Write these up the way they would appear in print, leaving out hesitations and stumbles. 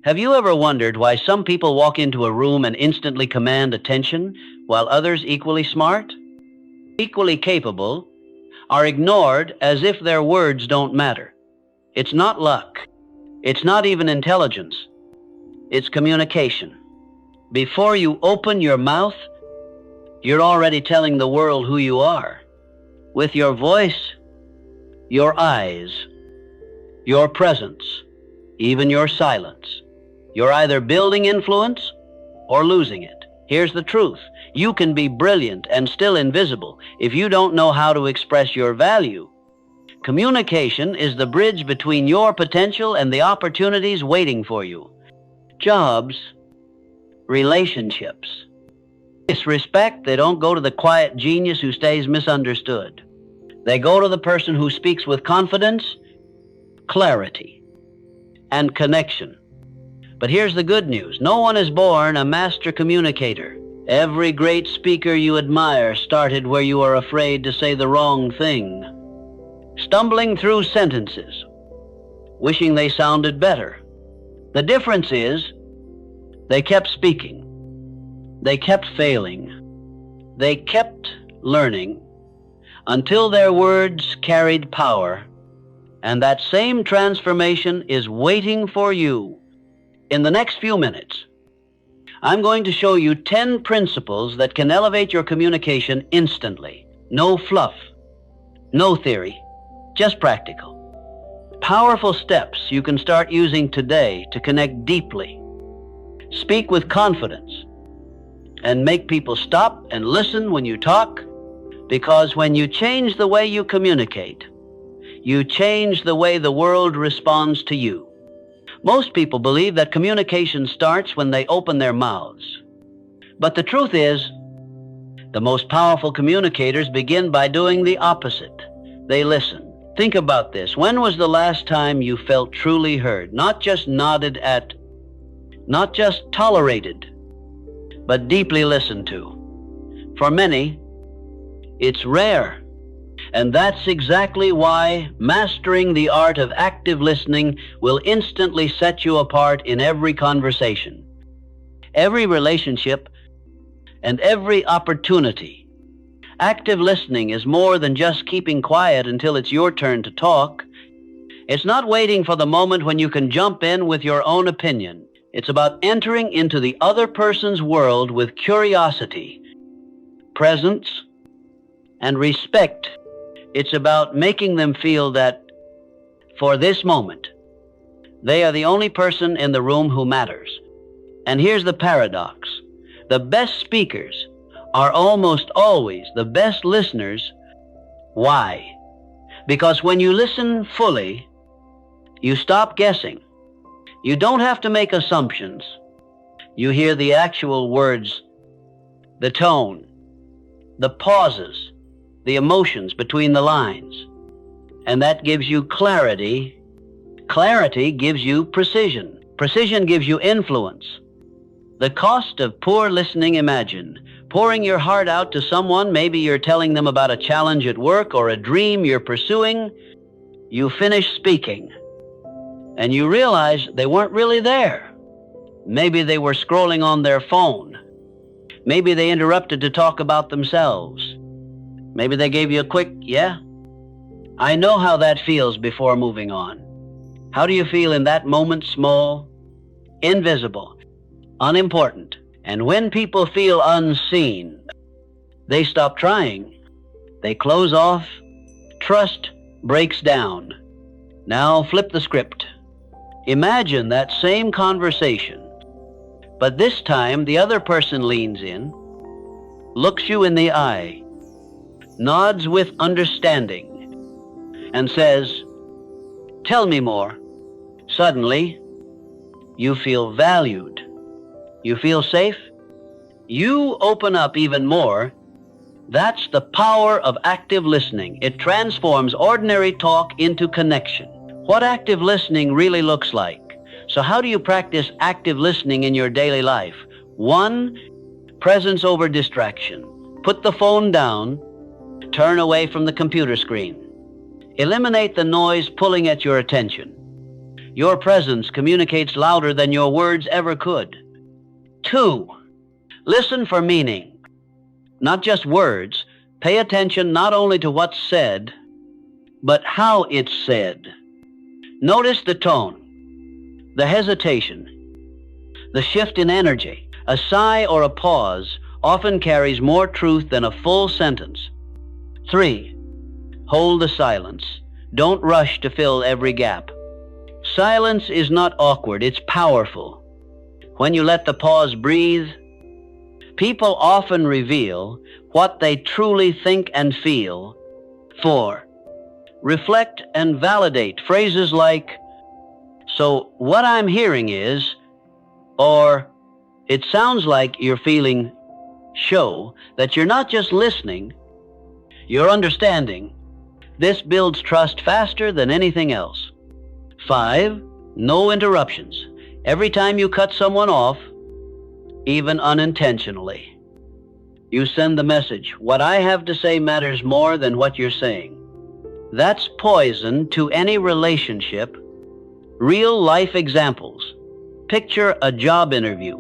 Have you ever wondered why some people walk into a room and instantly command attention, while others equally smart, equally capable, are ignored as if their words don't matter? It's not luck. It's not even intelligence. It's communication. Before you open your mouth, you're already telling the world who you are. With your voice, your eyes, your presence, even your silence. You're either building influence or losing it. Here's the truth. You can be brilliant and still invisible if you don't know how to express your value. Communication is the bridge between your potential and the opportunities waiting for you. Jobs, relationships. Disrespect, they don't go to the quiet genius who stays misunderstood. They go to the person who speaks with confidence, clarity, and connection. But here's the good news. No one is born a master communicator. Every great speaker you admire started where you are afraid to say the wrong thing, stumbling through sentences, wishing they sounded better. The difference is, they kept speaking. They kept failing. They kept learning until their words carried power. And that same transformation is waiting for you. In the next few minutes, I'm going to show you 10 principles that can elevate your communication instantly. No fluff, no theory, just practical. Powerful steps you can start using today to connect deeply. Speak with confidence and make people stop and listen when you talk, because when you change the way you communicate, you change the way the world responds to you. Most people believe that communication starts when they open their mouths. But the truth is, the most powerful communicators begin by doing the opposite. They listen. Think about this. When was the last time you felt truly heard? Not just nodded at, not just tolerated, but deeply listened to. For many, it's rare. And that's exactly why mastering the art of active listening will instantly set you apart in every conversation, every relationship, and every opportunity. Active listening is more than just keeping quiet until it's your turn to talk. It's not waiting for the moment when you can jump in with your own opinion. It's about entering into the other person's world with curiosity, presence, and respect. It's about making them feel that, for this moment, they are the only person in the room who matters. And here's the paradox. The best speakers are almost always the best listeners. Why? Because when you listen fully, you stop guessing. You don't have to make assumptions. You hear the actual words, the tone, the pauses, the emotions between the lines. And that gives you clarity. Clarity gives you precision. Precision gives you influence. The cost of poor listening, imagine pouring your heart out to someone. Maybe you're telling them about a challenge at work or a dream you're pursuing. You finish speaking, and you realize they weren't really there. Maybe they were scrolling on their phone. Maybe they interrupted to talk about themselves. Maybe they gave you a quick, yeah? I know how that feels before moving on. How do you feel in that moment? Small, invisible, unimportant. And when people feel unseen, they stop trying. They close off. Trust breaks down. Now flip the script. Imagine that same conversation, but this time the other person leans in, looks you in the eye, nods with understanding, and says, "Tell me more." Suddenly, you feel valued. You feel safe. You open up even more. That's the power of active listening. It transforms ordinary talk into connection. What active listening really looks like. So how do you practice active listening in your daily life? 1, presence over distraction. Put the phone down. Turn away from the computer screen. Eliminate the noise pulling at your attention. Your presence communicates louder than your words ever could. 2, listen for meaning, not just words. Pay attention not only to what's said, but how it's said. Notice the tone, the hesitation, the shift in energy. A sigh or a pause often carries more truth than a full sentence. 3, hold the silence. Don't rush to fill every gap. Silence is not awkward, it's powerful. When you let the pause breathe, people often reveal what they truly think and feel. 4, reflect and validate. Phrases like, "So what I'm hearing is," or "It sounds like you're feeling," show that you're not just listening, you're understanding. This builds trust faster than anything else. 5, no interruptions. Every time you cut someone off, even unintentionally, you send the message, "What I have to say matters more than what you're saying." That's poison to any relationship. Real life examples. Picture a job interview.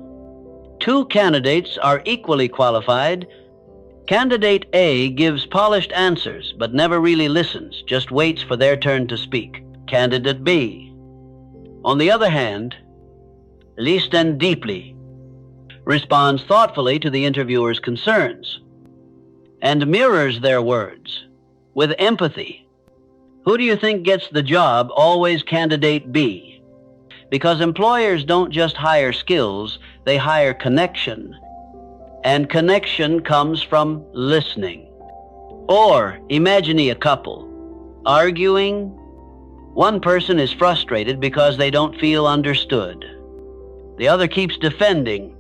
2 candidates are equally qualified. Candidate A gives polished answers but never really listens, just waits for their turn to speak. Candidate B, on the other hand, listen deeply, responds thoughtfully to the interviewer's concerns, and mirrors their words with empathy. Who do you think gets the job? Always candidate B. Because employers don't just hire skills, they hire connection. And connection comes from listening. Or imagine a couple arguing. One person is frustrated because they don't feel understood. The other keeps defending,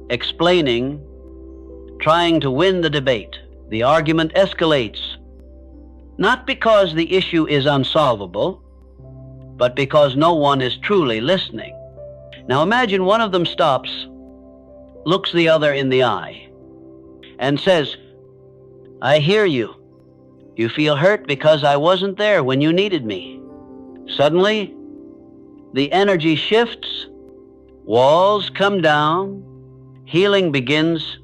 explaining, trying to win the debate. The argument escalates, not because the issue is unsolvable, but because no one is truly listening. Now imagine one of them stops, looks the other in the eye, and says, "I hear you. You feel hurt because I wasn't there when you needed me." Suddenly, the energy shifts, walls come down, healing begins.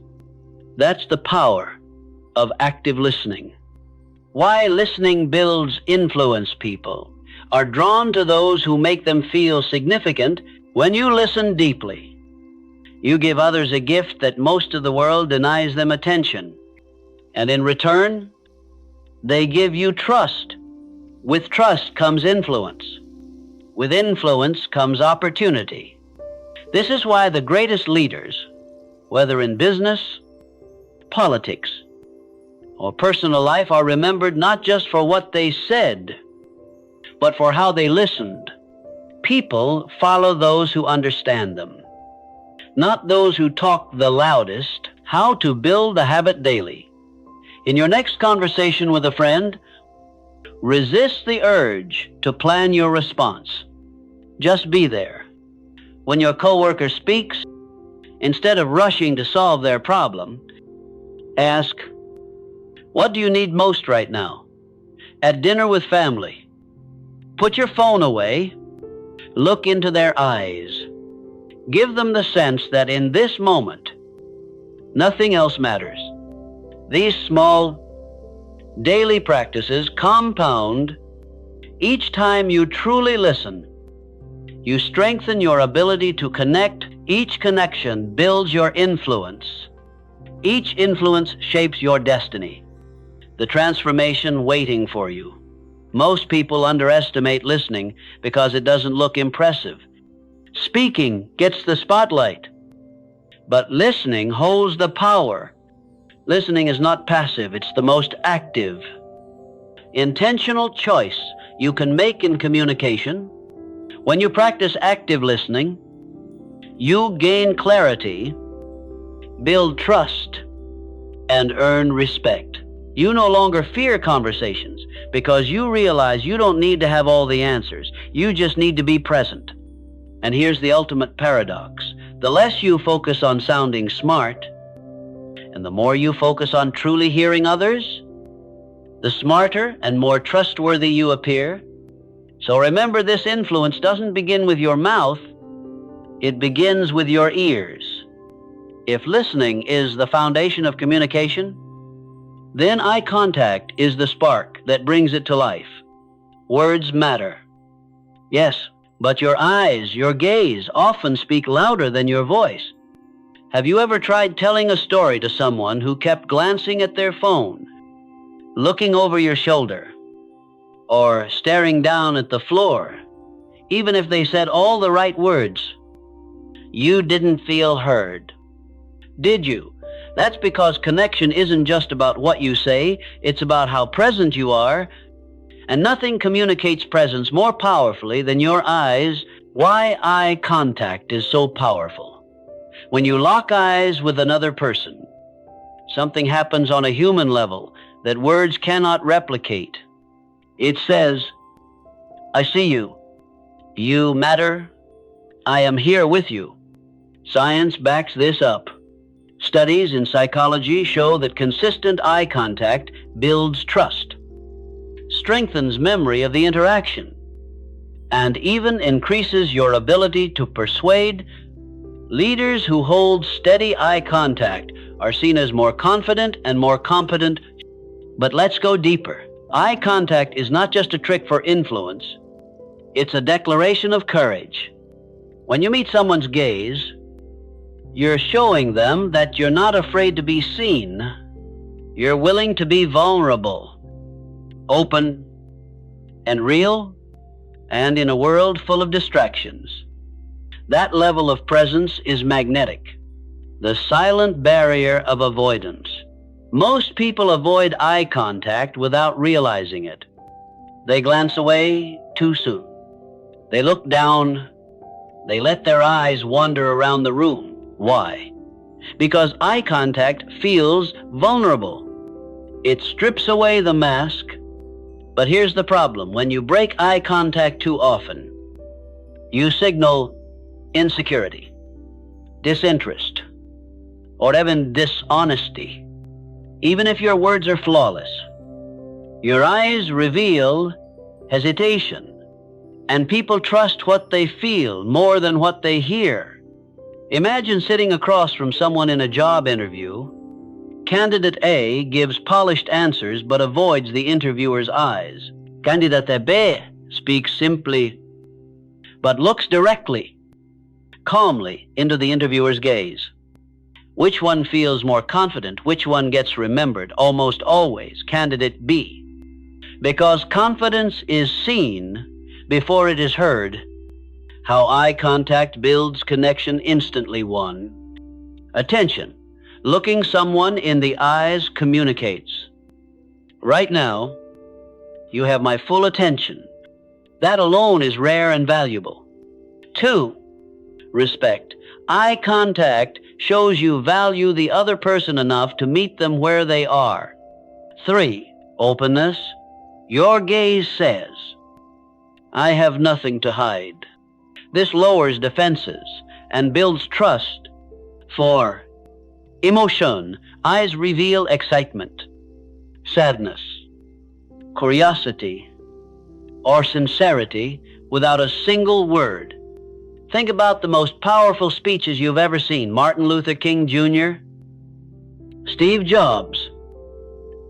That's the power of active listening. Why listening builds influence. People are drawn to those who make them feel significant. When you listen deeply, you give others a gift that most of the world denies them attention. And in return, they give you trust. With trust comes influence. With influence comes opportunity. This is why the greatest leaders, whether in business, politics, or personal life, are remembered not just for what they said, but for how they listened. People follow those who understand them, not those who talk the loudest. How to build the habit daily. In your next conversation with a friend, resist the urge to plan your response. Just be there. When your coworker speaks, instead of rushing to solve their problem, ask, "What do you need most right now?" At dinner with family, put your phone away, look into their eyes. Give them the sense that in this moment, nothing else matters. These small daily practices compound. Each time you truly listen, you strengthen your ability to connect. Each connection builds your influence. Each influence shapes your destiny, the transformation waiting for you. Most people underestimate listening because it doesn't look impressive. Speaking gets the spotlight, but listening holds the power. Listening is not passive, it's the most active, intentional choice you can make in communication. When you practice active listening, you gain clarity, build trust, and earn respect. You no longer fear conversations because you realize you don't need to have all the answers. You just need to be present. And here's the ultimate paradox. The less you focus on sounding smart, and the more you focus on truly hearing others, the smarter and more trustworthy you appear. So remember, this influence doesn't begin with your mouth, it begins with your ears. If listening is the foundation of communication, then eye contact is the spark that brings it to life. Words matter. Yes, but your eyes, your gaze, often speak louder than your voice. Have you ever tried telling a story to someone who kept glancing at their phone, looking over your shoulder, or staring down at the floor, even if they said all the right words? You didn't feel heard, did you? That's because connection isn't just about what you say, it's about how present you are, and nothing communicates presence more powerfully than your eyes. Why eye contact is so powerful. When you lock eyes with another person, something happens on a human level that words cannot replicate. It says, I see you. You matter. I am here with you. Science backs this up. Studies in psychology show that consistent eye contact builds trust, strengthens memory of the interaction, and even increases your ability to persuade. Leaders who hold steady eye contact are seen as more confident and more competent. But let's go deeper. Eye contact is not just a trick for influence, it's a declaration of courage. When you meet someone's gaze, you're showing them that you're not afraid to be seen. You're willing to be vulnerable, open, and real, and in a world full of distractions. That level of presence is magnetic, the silent barrier of avoidance. Most people avoid eye contact without realizing it. They glance away too soon. They look down. They let their eyes wander around the room. Why? Because eye contact feels vulnerable. It strips away the mask. But here's the problem. When you break eye contact too often, you signal insecurity, disinterest, or even dishonesty. Even if your words are flawless, your eyes reveal hesitation, and people trust what they feel more than what they hear. Imagine sitting across from someone in a job interview. Candidate A gives polished answers but avoids the interviewer's eyes. Candidate B speaks simply but looks directly, calmly into the interviewer's gaze. Which one feels more confident? Which one gets remembered? Almost always candidate B. Because confidence is seen before it is heard. How eye contact builds connection instantly. 1. Attention. Looking someone in the eyes communicates. Right now, you have my full attention. That alone is rare and valuable. 2. Respect. Eye contact shows you value the other person enough to meet them where they are. 3. Openness. Your gaze says, I have nothing to hide. This lowers defenses and builds trust. 4. Emotion. Eyes reveal excitement, sadness, curiosity, or sincerity without a single word. Think about the most powerful speeches you've ever seen. Martin Luther King Jr., Steve Jobs,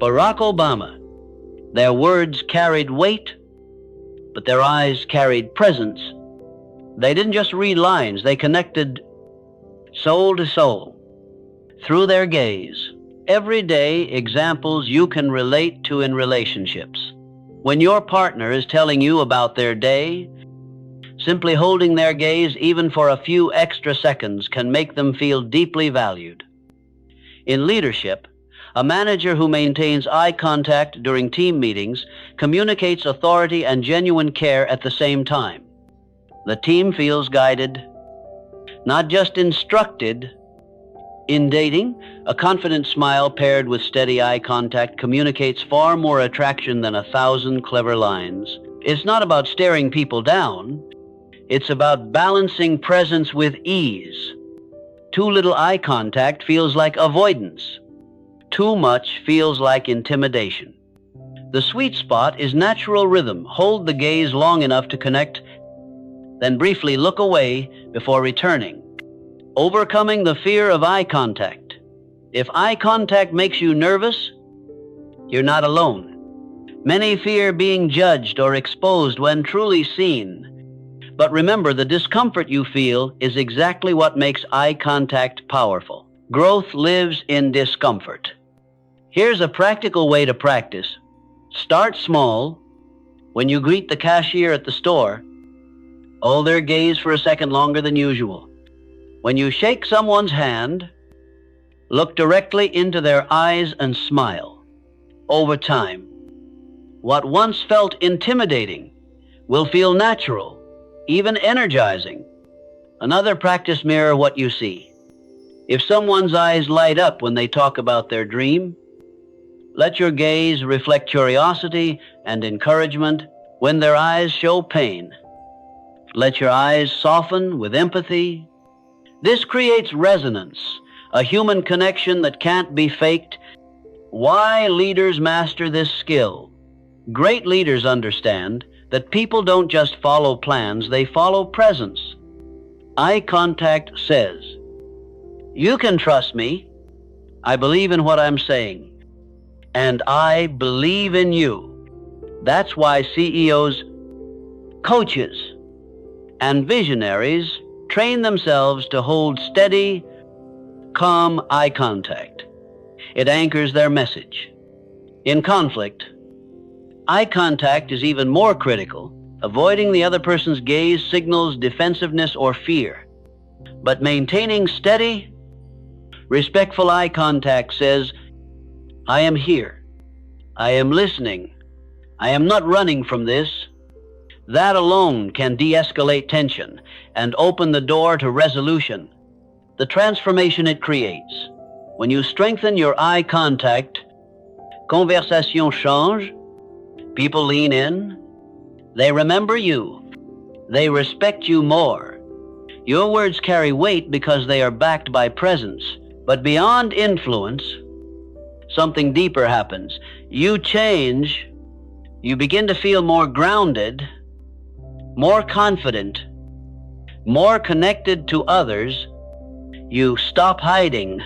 Barack Obama. Their words carried weight, but their eyes carried presence. They didn't just read lines, they connected soul to soul through their gaze. Everyday examples you can relate to in relationships. When your partner is telling you about their day, simply holding their gaze even for a few extra seconds can make them feel deeply valued. In leadership, a manager who maintains eye contact during team meetings communicates authority and genuine care at the same time. The team feels guided, not just instructed. In dating, a confident smile paired with steady eye contact communicates far more attraction than 1,000 clever lines. It's not about staring people down. It's about balancing presence with ease. Too little eye contact feels like avoidance. Too much feels like intimidation. The sweet spot is natural rhythm. Hold the gaze long enough to connect, then briefly look away before returning. Overcoming the fear of eye contact. If eye contact makes you nervous, you're not alone. Many fear being judged or exposed when truly seen. But remember, the discomfort you feel is exactly what makes eye contact powerful. Growth lives in discomfort. Here's a practical way to practice. Start small. When you greet the cashier at the store, hold their gaze for a second longer than usual. When you shake someone's hand, look directly into their eyes and smile. Over time, what once felt intimidating will feel natural, even energizing. Another practice: mirror what you see. If someone's eyes light up when they talk about their dream, let your gaze reflect curiosity and encouragement. When their eyes show pain, let your eyes soften with empathy. This creates resonance, a human connection that can't be faked. Why leaders master this skill? Great leaders understand that people don't just follow plans, they follow presence. Eye contact says, "You can trust me. I believe in what I'm saying. And I believe in you." That's why CEOs, coaches, and visionaries train themselves to hold steady, calm eye contact. It anchors their message. In conflict, eye contact is even more critical. Avoiding the other person's gaze signals defensiveness or fear. But maintaining steady, respectful eye contact says, "I am here. I am listening. I am not running from this." That alone can de-escalate tension and open the door to resolution. The transformation it creates. When you strengthen your eye contact, conversation change. People lean in. They remember you. They respect you more. Your words carry weight because they are backed by presence. But beyond influence, something deeper happens. You change. You begin to feel more grounded, more confident, more connected to others. You stop hiding.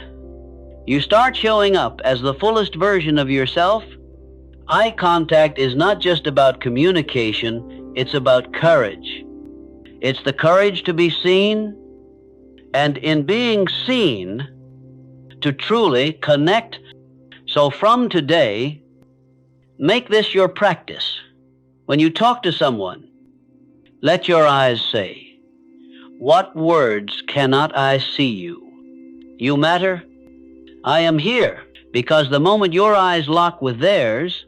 You start showing up as the fullest version of yourself. Eye contact is not just about communication, it's about courage. It's the courage to be seen, and in being seen, to truly connect. So from today, make this your practice. When you talk to someone, let your eyes say, "What words cannot I see you? You matter. I am here." Because the moment your eyes lock with theirs,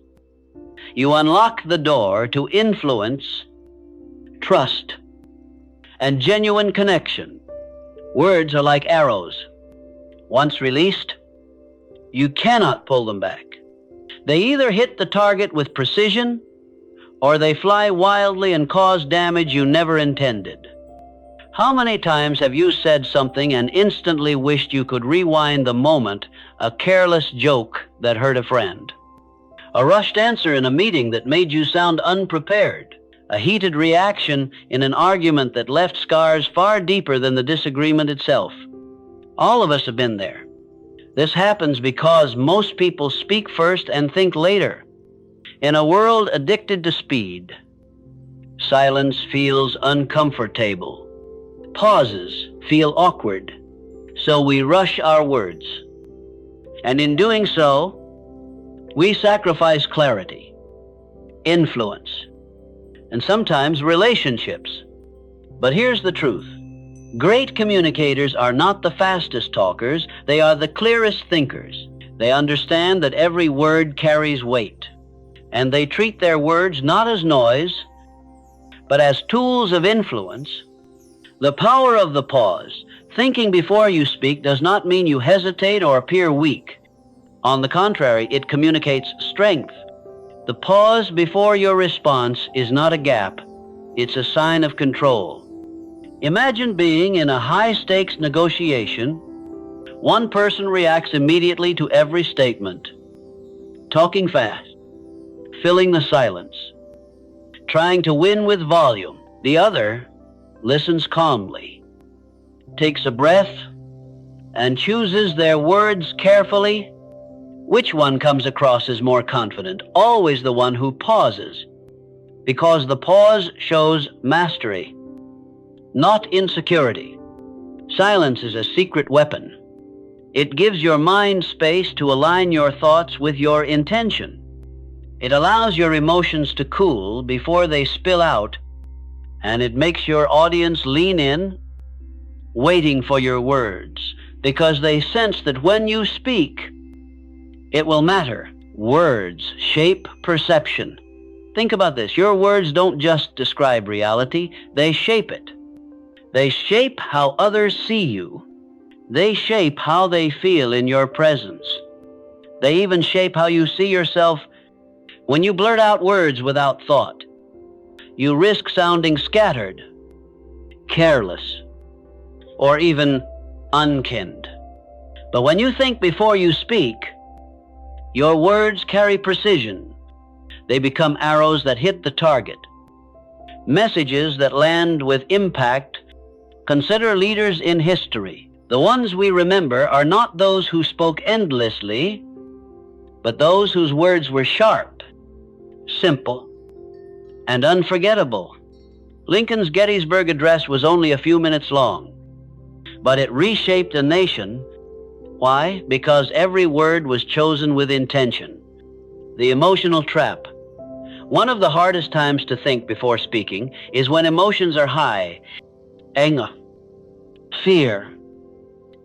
you unlock the door to influence, trust, and genuine connection. Words are like arrows. Once released, you cannot pull them back. They either hit the target with precision, or they fly wildly and cause damage you never intended. How many times have you said something and instantly wished you could rewind the moment, a careless joke that hurt a friend, a rushed answer in a meeting that made you sound unprepared, a heated reaction in an argument that left scars far deeper than the disagreement itself? All of us have been there. This happens because most people speak first and think later. In a world addicted to speed, silence feels uncomfortable. Pauses feel awkward, so we rush our words. And in doing so, we sacrifice clarity, influence, and sometimes relationships. But here's the truth. Great communicators are not the fastest talkers, they are the clearest thinkers. They understand that every word carries weight, and they treat their words not as noise, but as tools of influence. The power of the pause. Thinking before you speak does not mean you hesitate or appear weak. On the contrary, it communicates strength. The pause before your response is not a gap, it's a sign of control. Imagine being in a high-stakes negotiation. One person reacts immediately to every statement, talking fast, filling the silence, trying to win with volume. The other listens calmly, takes a breath, and chooses their words carefully. Which one comes across as more confident? Always the one who pauses, because the pause shows mastery, not insecurity. Silence is a secret weapon. It gives your mind space to align your thoughts with your intention. It allows your emotions to cool before they spill out, and it makes your audience lean in, waiting for your words, because they sense that when you speak, it will matter. Words shape perception. Think about this. Your words don't just describe reality, they shape it. They shape how others see you. They shape how they feel in your presence. They even shape how you see yourself. When you blurt out words without thought, you risk sounding scattered, careless, or even unkempt. But when you think before you speak, your words carry precision. They become arrows that hit the target, messages that land with impact. Consider leaders in history. The ones we remember are not those who spoke endlessly, but those whose words were sharp, simple, and unforgettable. Lincoln's Gettysburg Address was only a few minutes long, but it reshaped a nation. Why? Because every word was chosen with intention. The emotional trap. One of the hardest times to think before speaking is when emotions are high. Anger, fear,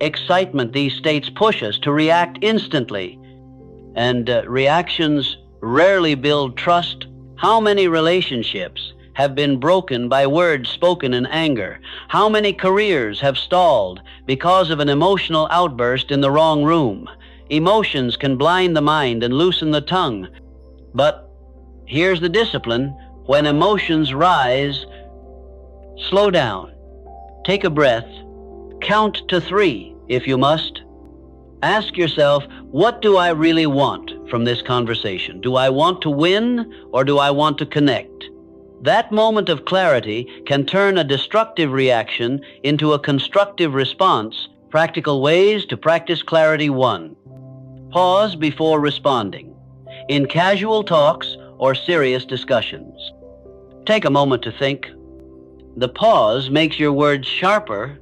excitement. These states push us to react instantly, and reactions rarely build trust. How many relationships have been broken by words spoken in anger? How many careers have stalled because of an emotional outburst in the wrong room? Emotions can blind the mind and loosen the tongue. But here's the discipline. When emotions rise, slow down. Take a breath. Count to 3 if you must. Ask yourself, what do I really want from this conversation? Do I want to win or do I want to connect? That moment of clarity can turn a destructive reaction into a constructive response. Practical ways to practice clarity. 1. Pause before responding. In casual talks or serious discussions, take a moment to think. The pause makes your words sharper.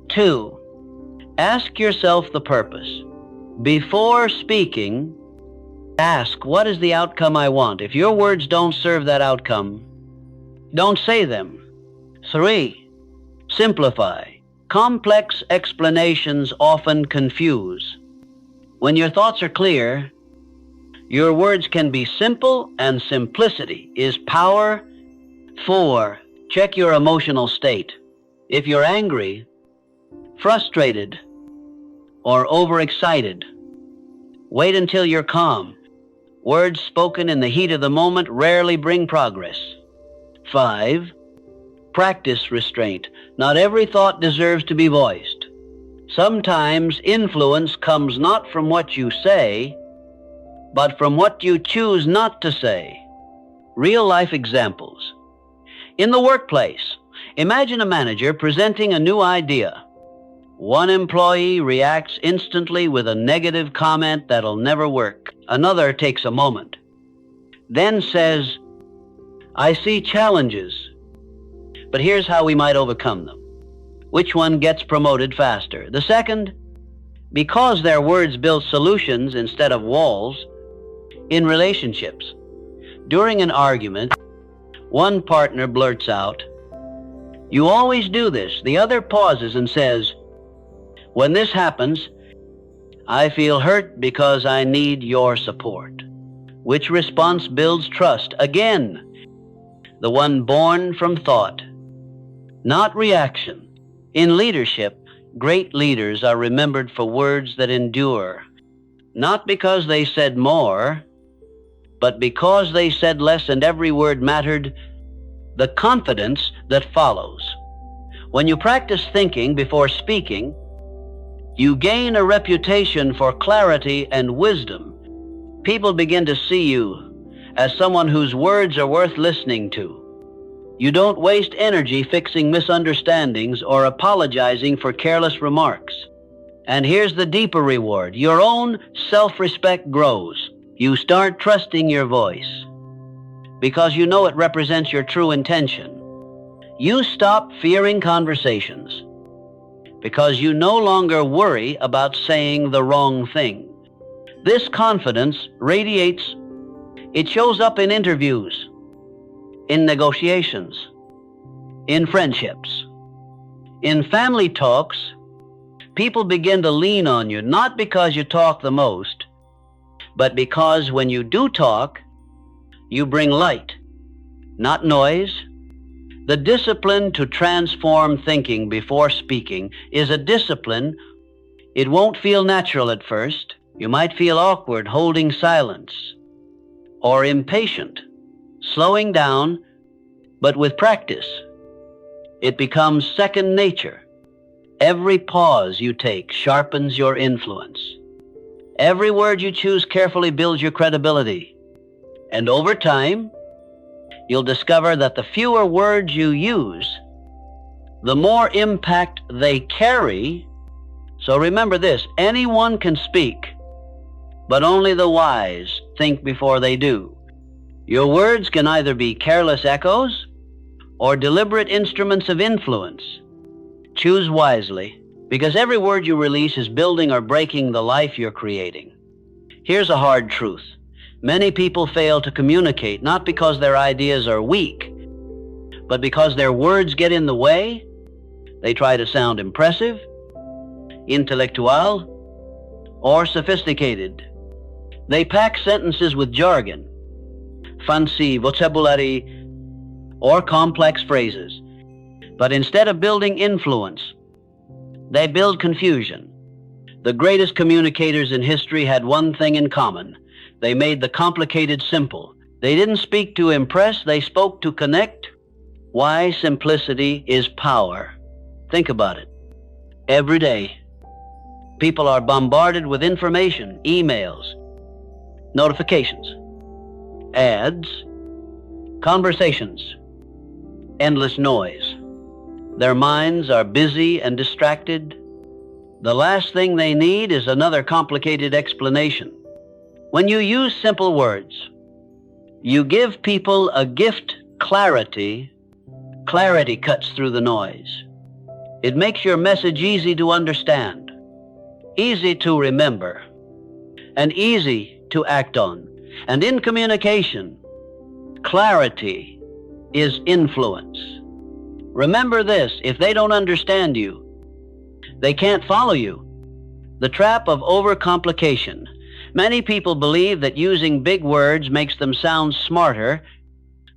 2. Ask yourself the purpose. Before speaking, ask, what is the outcome I want? If your words don't serve that outcome, don't say them. 3. Simplify. Complex explanations often confuse. When your thoughts are clear, your words can be simple, and simplicity is power. 4. Check your emotional state. If you're angry, frustrated, or overexcited, wait until you're calm. Words spoken in the heat of the moment rarely bring progress. 5. Practice restraint. Not every thought deserves to be voiced. Sometimes influence comes not from what you say, but from what you choose not to say. Real-life examples. In the workplace, imagine a manager presenting a new idea. One employee reacts instantly with a negative comment that'll never work. Another takes a moment, then says, I see challenges, but here's how we might overcome them. Which one gets promoted faster? The second, because their words build solutions instead of walls. In relationships, during an argument, one partner blurts out, you always do this. The other pauses and says, when this happens, I feel hurt because I need your support. Which response builds trust? Again, the one born from thought, not reaction. In leadership, great leaders are remembered for words that endure, not because they said more, but because they said less and every word mattered. The confidence that follows. When you practice thinking before speaking, you gain a reputation for clarity and wisdom. People begin to see you as someone whose words are worth listening to. You don't waste energy fixing misunderstandings or apologizing for careless remarks. And here's the deeper reward. Your own self-respect grows. You start trusting your voice because you know it represents your true intention. You stop fearing conversations because you no longer worry about saying the wrong thing. This confidence radiates. It shows up in interviews, in negotiations, in friendships, in family talks. People begin to lean on you, not because you talk the most, but because when you do talk, you bring light, not noise. The discipline to transform thinking before speaking is a discipline. It won't feel natural at first. You might feel awkward holding silence or impatient, slowing down, but with practice, it becomes second nature. Every pause you take sharpens your influence. Every word you choose carefully builds your credibility. And over time, you'll discover that the fewer words you use, the more impact they carry. So remember this, anyone can speak, but only the wise think before they do. Your words can either be careless echoes or deliberate instruments of influence. Choose wisely, because every word you release is building or breaking the life you're creating. Here's a hard truth. Many people fail to communicate not because their ideas are weak, but because their words get in the way. They try to sound impressive, intellectual, or sophisticated. They pack sentences with jargon, fancy vocabulary, or complex phrases. But instead of building influence, they build confusion. The greatest communicators in history had one thing in common. They made the complicated simple. They didn't speak to impress, they spoke to connect. Why? Simplicity is power. Think about it. Every day, people are bombarded with information, emails, notifications, ads, conversations, endless noise. Their minds are busy and distracted. The last thing they need is another complicated explanation. When you use simple words, you give people a gift, clarity. Clarity cuts through the noise. It makes your message easy to understand, easy to remember, and easy to act on. And in communication, clarity is influence. Remember this, if they don't understand you, they can't follow you. The trap of overcomplication. Many people believe that using big words makes them sound smarter,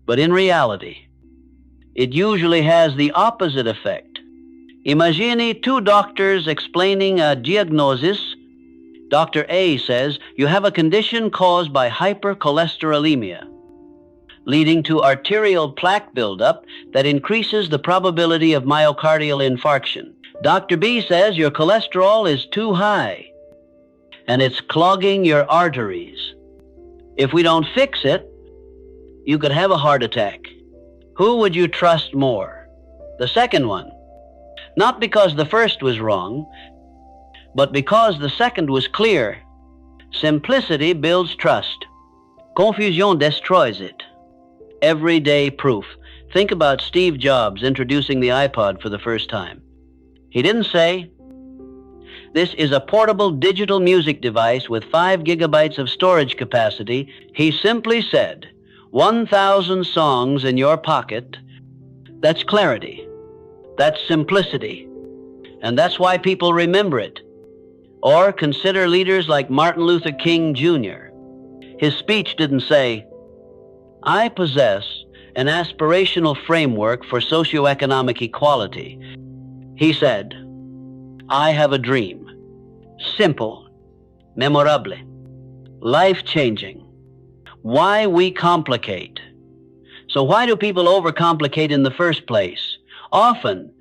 but in reality, it usually has the opposite effect. Imagine two doctors explaining a diagnosis. Dr. A says, you have a condition caused by hypercholesterolemia, leading to arterial plaque buildup that increases the probability of myocardial infarction. Dr. B says your cholesterol is too high, and it's clogging your arteries. If we don't fix it, you could have a heart attack. Who would you trust more? The second one. Not because the first was wrong, but because the second was clear. Simplicity builds trust. Confusion destroys it. Everyday proof. Think about Steve Jobs introducing the iPod for the first time. He didn't say, this is a portable digital music device with 5 gigabytes of storage capacity. He simply said, 1,000 songs in your pocket. That's clarity. That's simplicity. And that's why people remember it. Or consider leaders like Martin Luther King Jr. His speech didn't say, I possess an aspirational framework for socioeconomic equality. He said, I have a dream. Simple, memorable, life-changing. Why we complicate? So why do people overcomplicate in the first place? Often,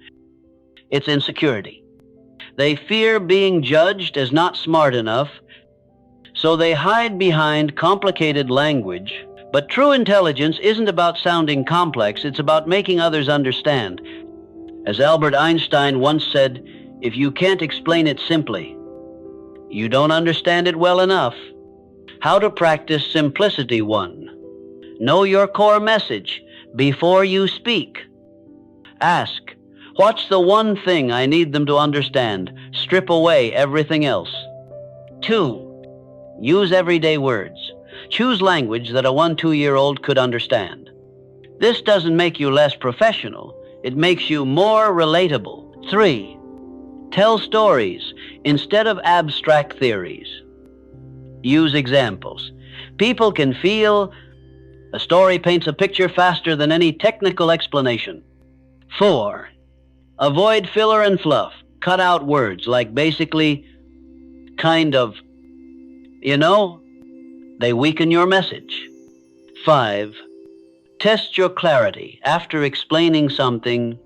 it's insecurity. They fear being judged as not smart enough, so they hide behind complicated language, But true intelligence isn't about sounding complex, it's about making others understand. As Albert Einstein once said, if you can't explain it simply, you don't understand it well enough. How to practice simplicity 1. Know your core message before you speak. Ask, what's the one thing I need them to understand? Strip away everything else. 2. Use everyday words. Choose language that a 1-2-year-old could understand. This doesn't make you less professional. It makes you more relatable. 3. Tell stories instead of abstract theories. Use examples. People can feel. A story paints a picture faster than any technical explanation. 4. Avoid filler and fluff. Cut out words like basically, kind of, they weaken your message. 5. Test your clarity. After explaining something,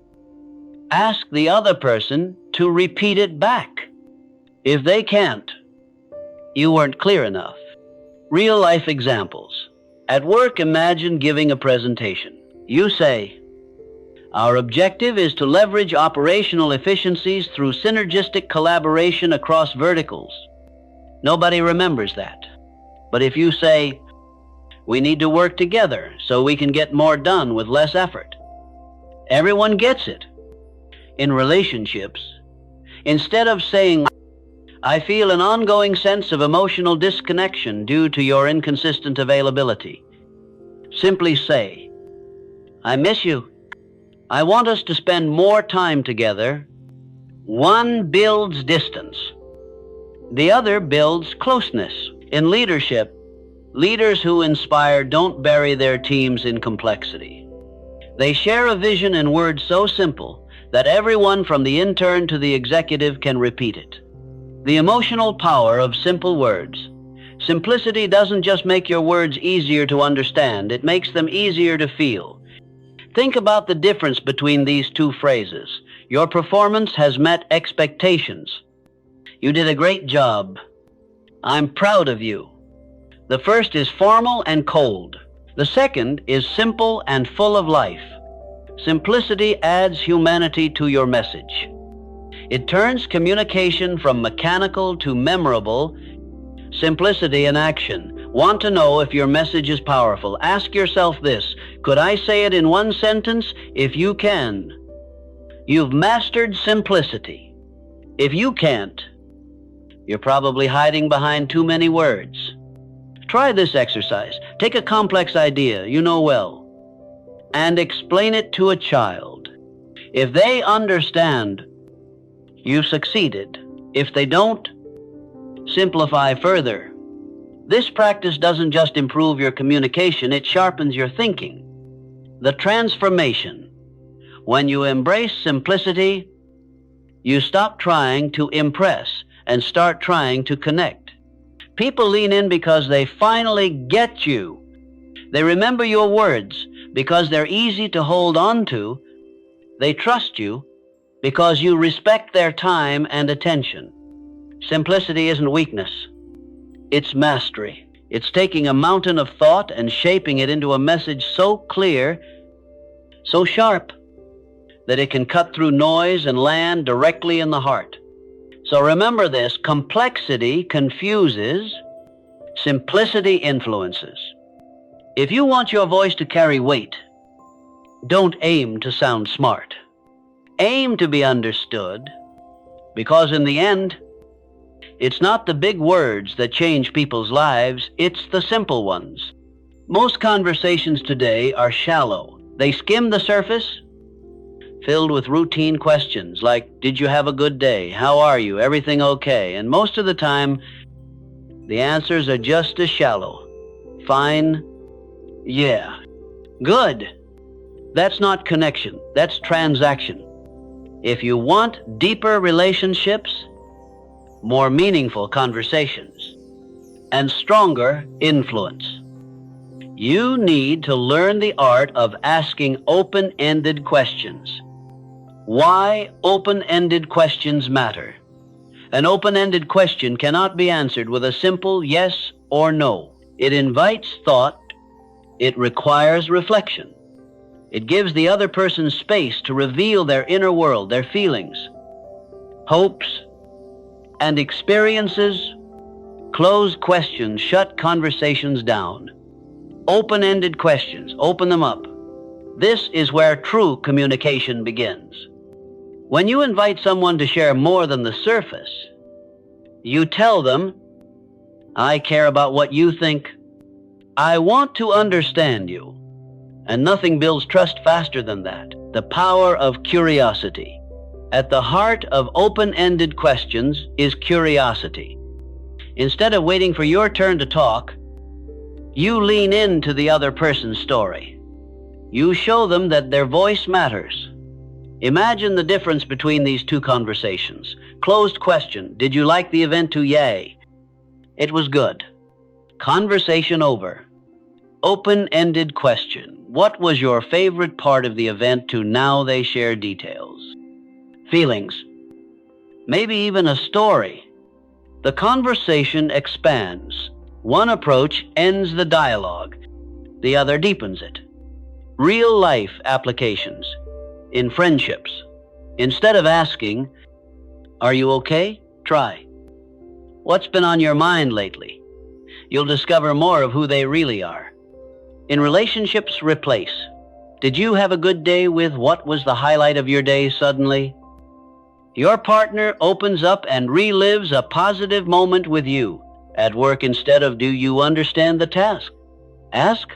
ask the other person to repeat it back. If they can't, you weren't clear enough. Real life examples. At work, imagine giving a presentation. You say, our objective is to leverage operational efficiencies through synergistic collaboration across verticals. Nobody remembers that. But if you say, we need to work together so we can get more done with less effort, everyone gets it. In relationships, instead of saying, I feel an ongoing sense of emotional disconnection due to your inconsistent availability, simply say, I miss you. I want us to spend more time together. One builds distance. The other builds closeness. In leadership, leaders who inspire don't bury their teams in complexity. They share a vision in words so simple that everyone from the intern to the executive can repeat it. The emotional power of simple words. Simplicity doesn't just make your words easier to understand, it makes them easier to feel. Think about the difference between these two phrases. Your performance has met expectations. You did a great job. I'm proud of you. The first is formal and cold. The second is simple and full of life. Simplicity adds humanity to your message. It turns communication from mechanical to memorable. Simplicity in action. Want to know if your message is powerful? Ask yourself this. Could I say it in one sentence? If you can, you've mastered simplicity. If you can't, you're probably hiding behind too many words. Try this exercise. Take a complex idea you know well and explain it to a child. If they understand, you've succeeded. If they don't, simplify further. This practice doesn't just improve your communication, it sharpens your thinking. The transformation. When you embrace simplicity, you stop trying to impress and start trying to connect. People lean in because they finally get you. They remember your words because they're easy to hold on to. They trust you because you respect their time and attention. Simplicity isn't weakness. It's mastery. It's taking a mountain of thought and shaping it into a message so clear, so sharp, that it can cut through noise and land directly in the heart. So remember this, complexity confuses, simplicity influences. If you want your voice to carry weight, don't aim to sound smart. Aim to be understood, because in the end, it's not the big words that change people's lives, it's the simple ones. Most conversations today are shallow. They skim the surface, filled with routine questions like, did you have a good day? How are you? Everything okay? And most of the time, the answers are just as shallow. Fine. Yeah. Good. That's not connection. That's transaction. If you want deeper relationships, more meaningful conversations, and stronger influence, you need to learn the art of asking open-ended questions. Why open-ended questions matter. An open-ended question cannot be answered with a simple yes or no. It invites thought, It requires reflection. It gives the other person space to reveal their inner world, their feelings, hopes, and experiences. Closed questions shut conversations down. Open-ended questions, open them up. This is where true communication begins. When you invite someone to share more than the surface, you tell them, I care about what you think. I want to understand you. And nothing builds trust faster than that. The power of curiosity. At the heart of open-ended questions is curiosity. Instead of waiting for your turn to talk, you lean into the other person's story. You show them that their voice matters. Imagine the difference between these two conversations. Closed question, did you like the event? To yay. It was good. Conversation over. Open-ended question. What was your favorite part of the event? To now they share details. Feelings. Maybe even a story. The conversation expands. One approach ends the dialogue. The other deepens it. Real-life applications. In friendships. Instead of asking, are you okay? Try. What's been on your mind lately? You'll discover more of who they really are. In relationships, replace. Did you have a good day? With what was the highlight of your day? Suddenly, your partner opens up and relives a positive moment with you. At work, instead of do you understand the task? Ask,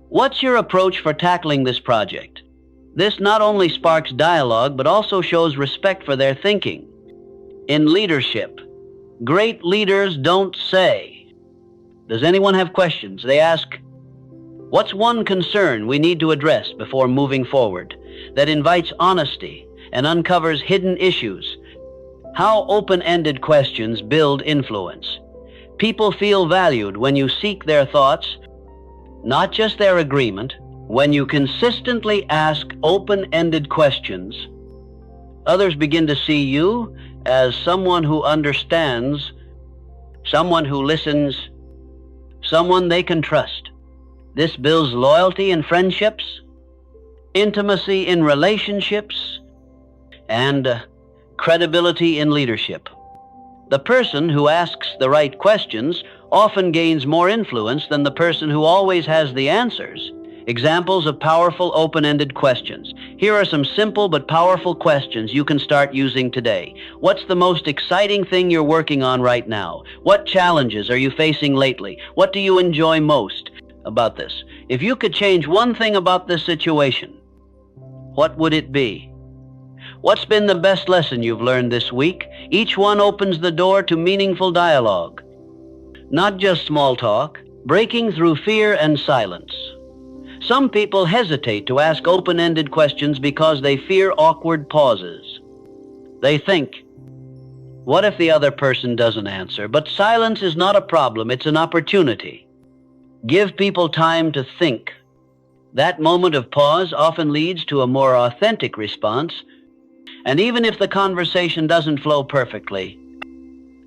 what's your approach for tackling this project? This not only sparks dialogue, but also shows respect for their thinking. In leadership, great leaders don't say, does anyone have questions? They ask, what's one concern we need to address before moving forward? That invites honesty and uncovers hidden issues. How open-ended questions build influence. People feel valued when you seek their thoughts, not just their agreement. When you consistently ask open-ended questions, others begin to see you as someone who understands, someone who listens, someone they can trust. This builds loyalty in friendships, intimacy in relationships, and credibility in leadership. The person who asks the right questions often gains more influence than the person who always has the answers. Examples of powerful open-ended questions. Here are some simple but powerful questions you can start using today. What's the most exciting thing you're working on right now? What challenges are you facing lately? What do you enjoy most about this? If you could change one thing about this situation, what would it be? What's been the best lesson you've learned this week? Each one opens the door to meaningful dialogue. Not just small talk, breaking through fear and silence. Some people hesitate to ask open-ended questions because they fear awkward pauses. They think, what if the other person doesn't answer? But silence is not a problem, it's an opportunity. Give people time to think. That moment of pause often leads to a more authentic response, and even if the conversation doesn't flow perfectly,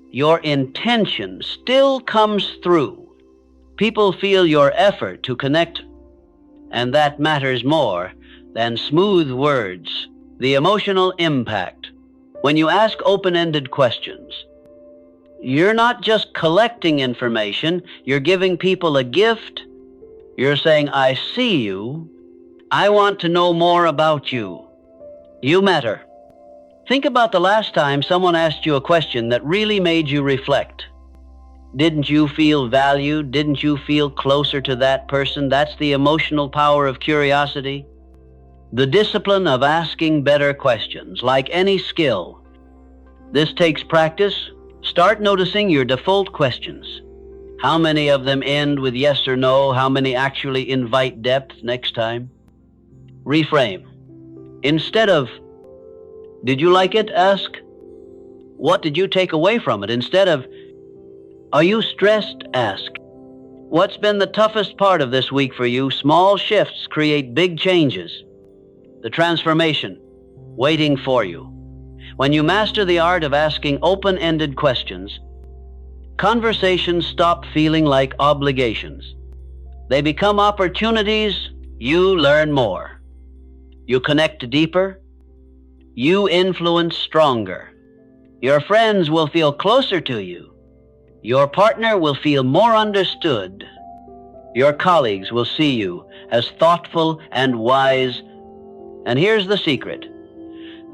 your intention still comes through. People feel your effort to connect, and that matters more than smooth words. The emotional impact. When you ask open-ended questions, you're not just collecting information, you're giving people a gift. You're saying, I see you. I want to know more about you. You matter. Think about the last time someone asked you a question that really made you reflect. Didn't you feel valued? Didn't you feel closer to that person? That's the emotional power of curiosity. The discipline of asking better questions, like any skill. This takes practice. Start noticing your default questions. How many of them end with yes or no? How many actually invite depth next time? Reframe. Instead of, did you like it? Ask, what did you take away from it? Instead of, are you stressed? Ask, what's been the toughest part of this week for you? Small shifts create big changes. The transformation waiting for you. When you master the art of asking open-ended questions, conversations stop feeling like obligations. They become opportunities. You learn more. You connect deeper. You influence stronger. Your friends will feel closer to you. Your partner will feel more understood. Your colleagues will see you as thoughtful and wise. And here's the secret.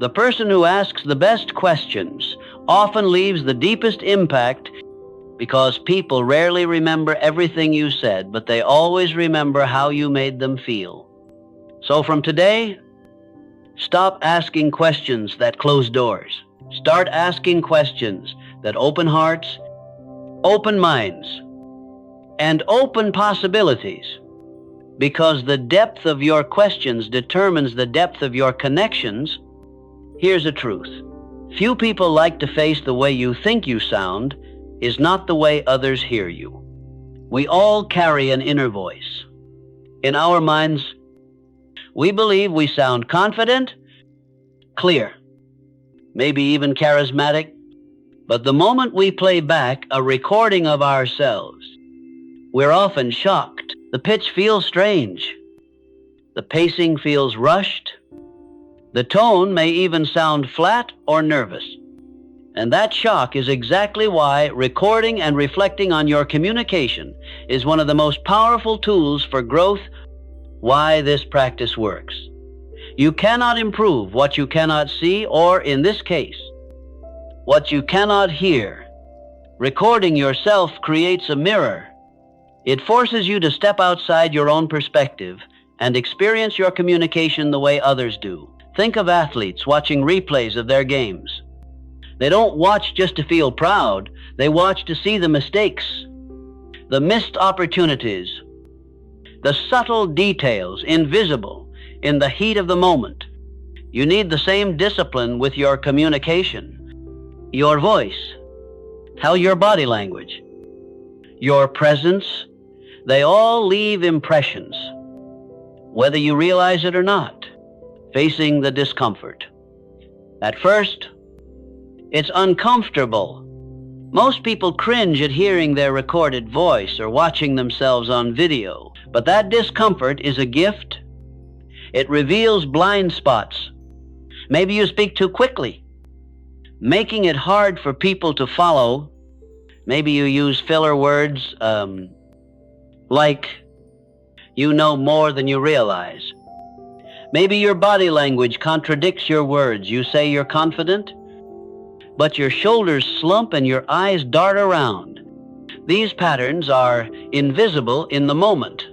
The person who asks the best questions often leaves the deepest impact, because people rarely remember everything you said, but they always remember how you made them feel. So from today, stop asking questions that close doors. Start asking questions that open hearts, open minds, and open possibilities. Because the depth of your questions determines the depth of your connections. Here's the truth. Few people like to face the way you think you sound is not the way others hear you. We all carry an inner voice. In our minds, we believe we sound confident, clear, maybe even charismatic, but the moment we play back a recording of ourselves, we're often shocked. The pitch feels strange. The pacing feels rushed. The tone may even sound flat or nervous. And that shock is exactly why recording and reflecting on your communication is one of the most powerful tools for growth. Why this practice works. You cannot improve what you cannot see, or in this case, what you cannot hear. Recording yourself creates a mirror. It forces you to step outside your own perspective and experience your communication the way others do. Think of athletes watching replays of their games. They don't watch just to feel proud. They watch to see the mistakes, the missed opportunities, the subtle details invisible in the heat of the moment. You need the same discipline with your communication. Your voice, how your body language, your presence, they all leave impressions, whether you realize it or not. Facing the discomfort. At first, it's uncomfortable. Most people cringe at hearing their recorded voice or watching themselves on video, but that discomfort is a gift. It reveals blind spots. Maybe you speak too quickly, making it hard for people to follow. Maybe you use filler words, like, you know more than you realize. Maybe your body language contradicts your words. You say you're confident, but your shoulders slump and your eyes dart around. These patterns are invisible in the moment,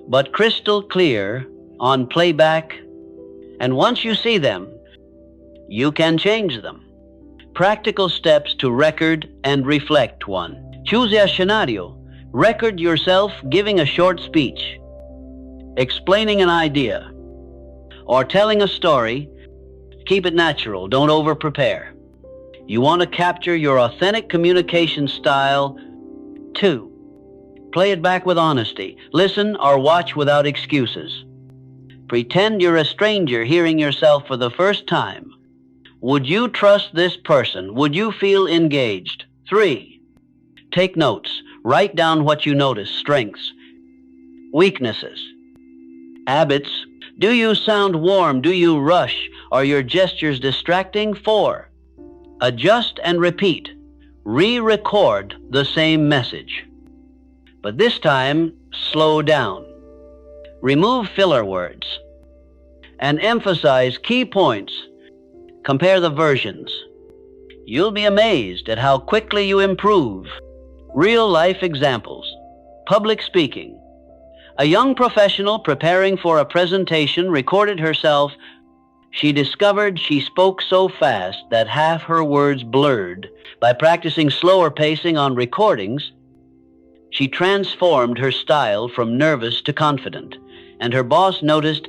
but crystal clear on playback. And once you see them, you can change them. Practical steps to record and reflect. 1. Choose a scenario. Record yourself giving a short speech, explaining an idea, or telling a story. Keep it natural. Don't over-prepare. You want to capture your authentic communication style. 2. Play it back with honesty. Listen or watch without excuses. Pretend you're a stranger hearing yourself for the first time. Would you trust this person? Would you feel engaged? 3. Take notes. Write down what you notice, strengths, weaknesses, habits. Do you sound warm? Do you rush? Are your gestures distracting? 4. Adjust and repeat. Re-record the same message. But this time, slow down. Remove filler words and emphasize key points. Compare the versions. You'll be amazed at how quickly you improve. Real-life examples. Public speaking. A young professional preparing for a presentation recorded herself. She discovered she spoke so fast that half her words blurred. By practicing slower pacing on recordings, she transformed her style from nervous to confident, and her boss noticed.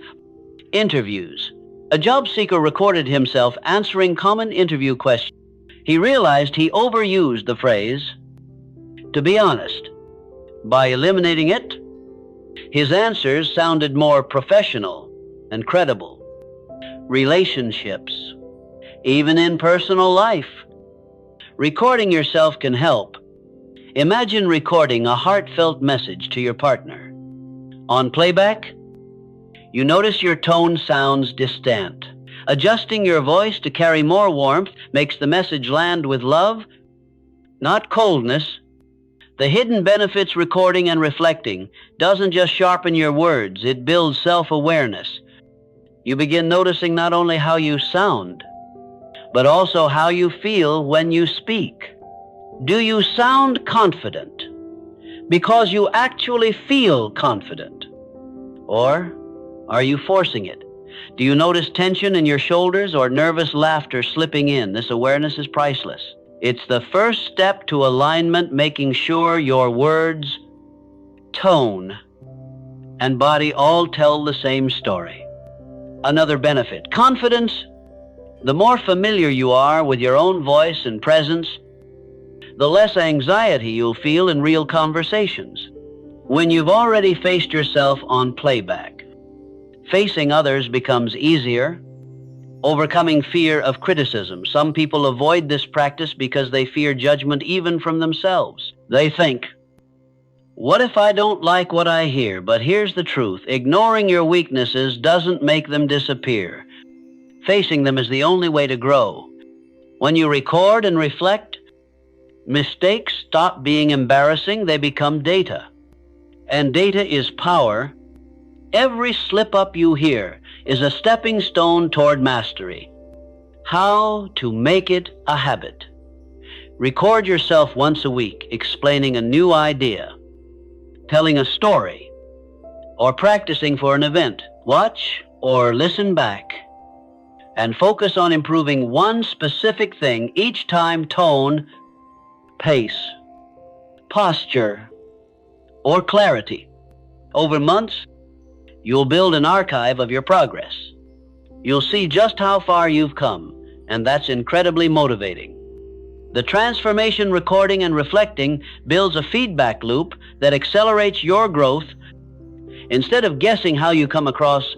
Interviews. A job seeker recorded himself answering common interview questions. He realized he overused the phrase, "to be honest." By eliminating it, his answers sounded more professional and credible. Relationships. Even in personal life, recording yourself can help. Imagine recording a heartfelt message to your partner. On playback, you notice your tone sounds distant. Adjusting your voice to carry more warmth makes the message land with love, not coldness. The hidden benefits recording and reflecting doesn't just sharpen your words, it builds self-awareness. You begin noticing not only how you sound, but also how you feel when you speak. Do you sound confident because you actually feel confident? Or are you forcing it? Do you notice tension in your shoulders or nervous laughter slipping in? This awareness is priceless. It's the first step to alignment, making sure your words, tone, and body all tell the same story. Another benefit, confidence. The more familiar you are with your own voice and presence, the less anxiety you'll feel in real conversations. When you've already faced yourself on playback, facing others becomes easier. Overcoming fear of criticism. Some people avoid this practice because they fear judgment even from themselves. They think, what if I don't like what I hear? But here's the truth. Ignoring your weaknesses doesn't make them disappear. Facing them is the only way to grow. When you record and reflect, mistakes stop being embarrassing, they become data. And data is power. Every slip-up you hear is a stepping stone toward mastery. How to make it a habit. Record yourself once a week explaining a new idea, telling a story, or practicing for an event. Watch or listen back and focus on improving one specific thing each time: tone, pace, posture, or clarity. Over months, you'll build an archive of your progress. You'll see just how far you've come, and that's incredibly motivating. The transformation recording and reflecting builds a feedback loop that accelerates your growth. Instead of guessing how you come across,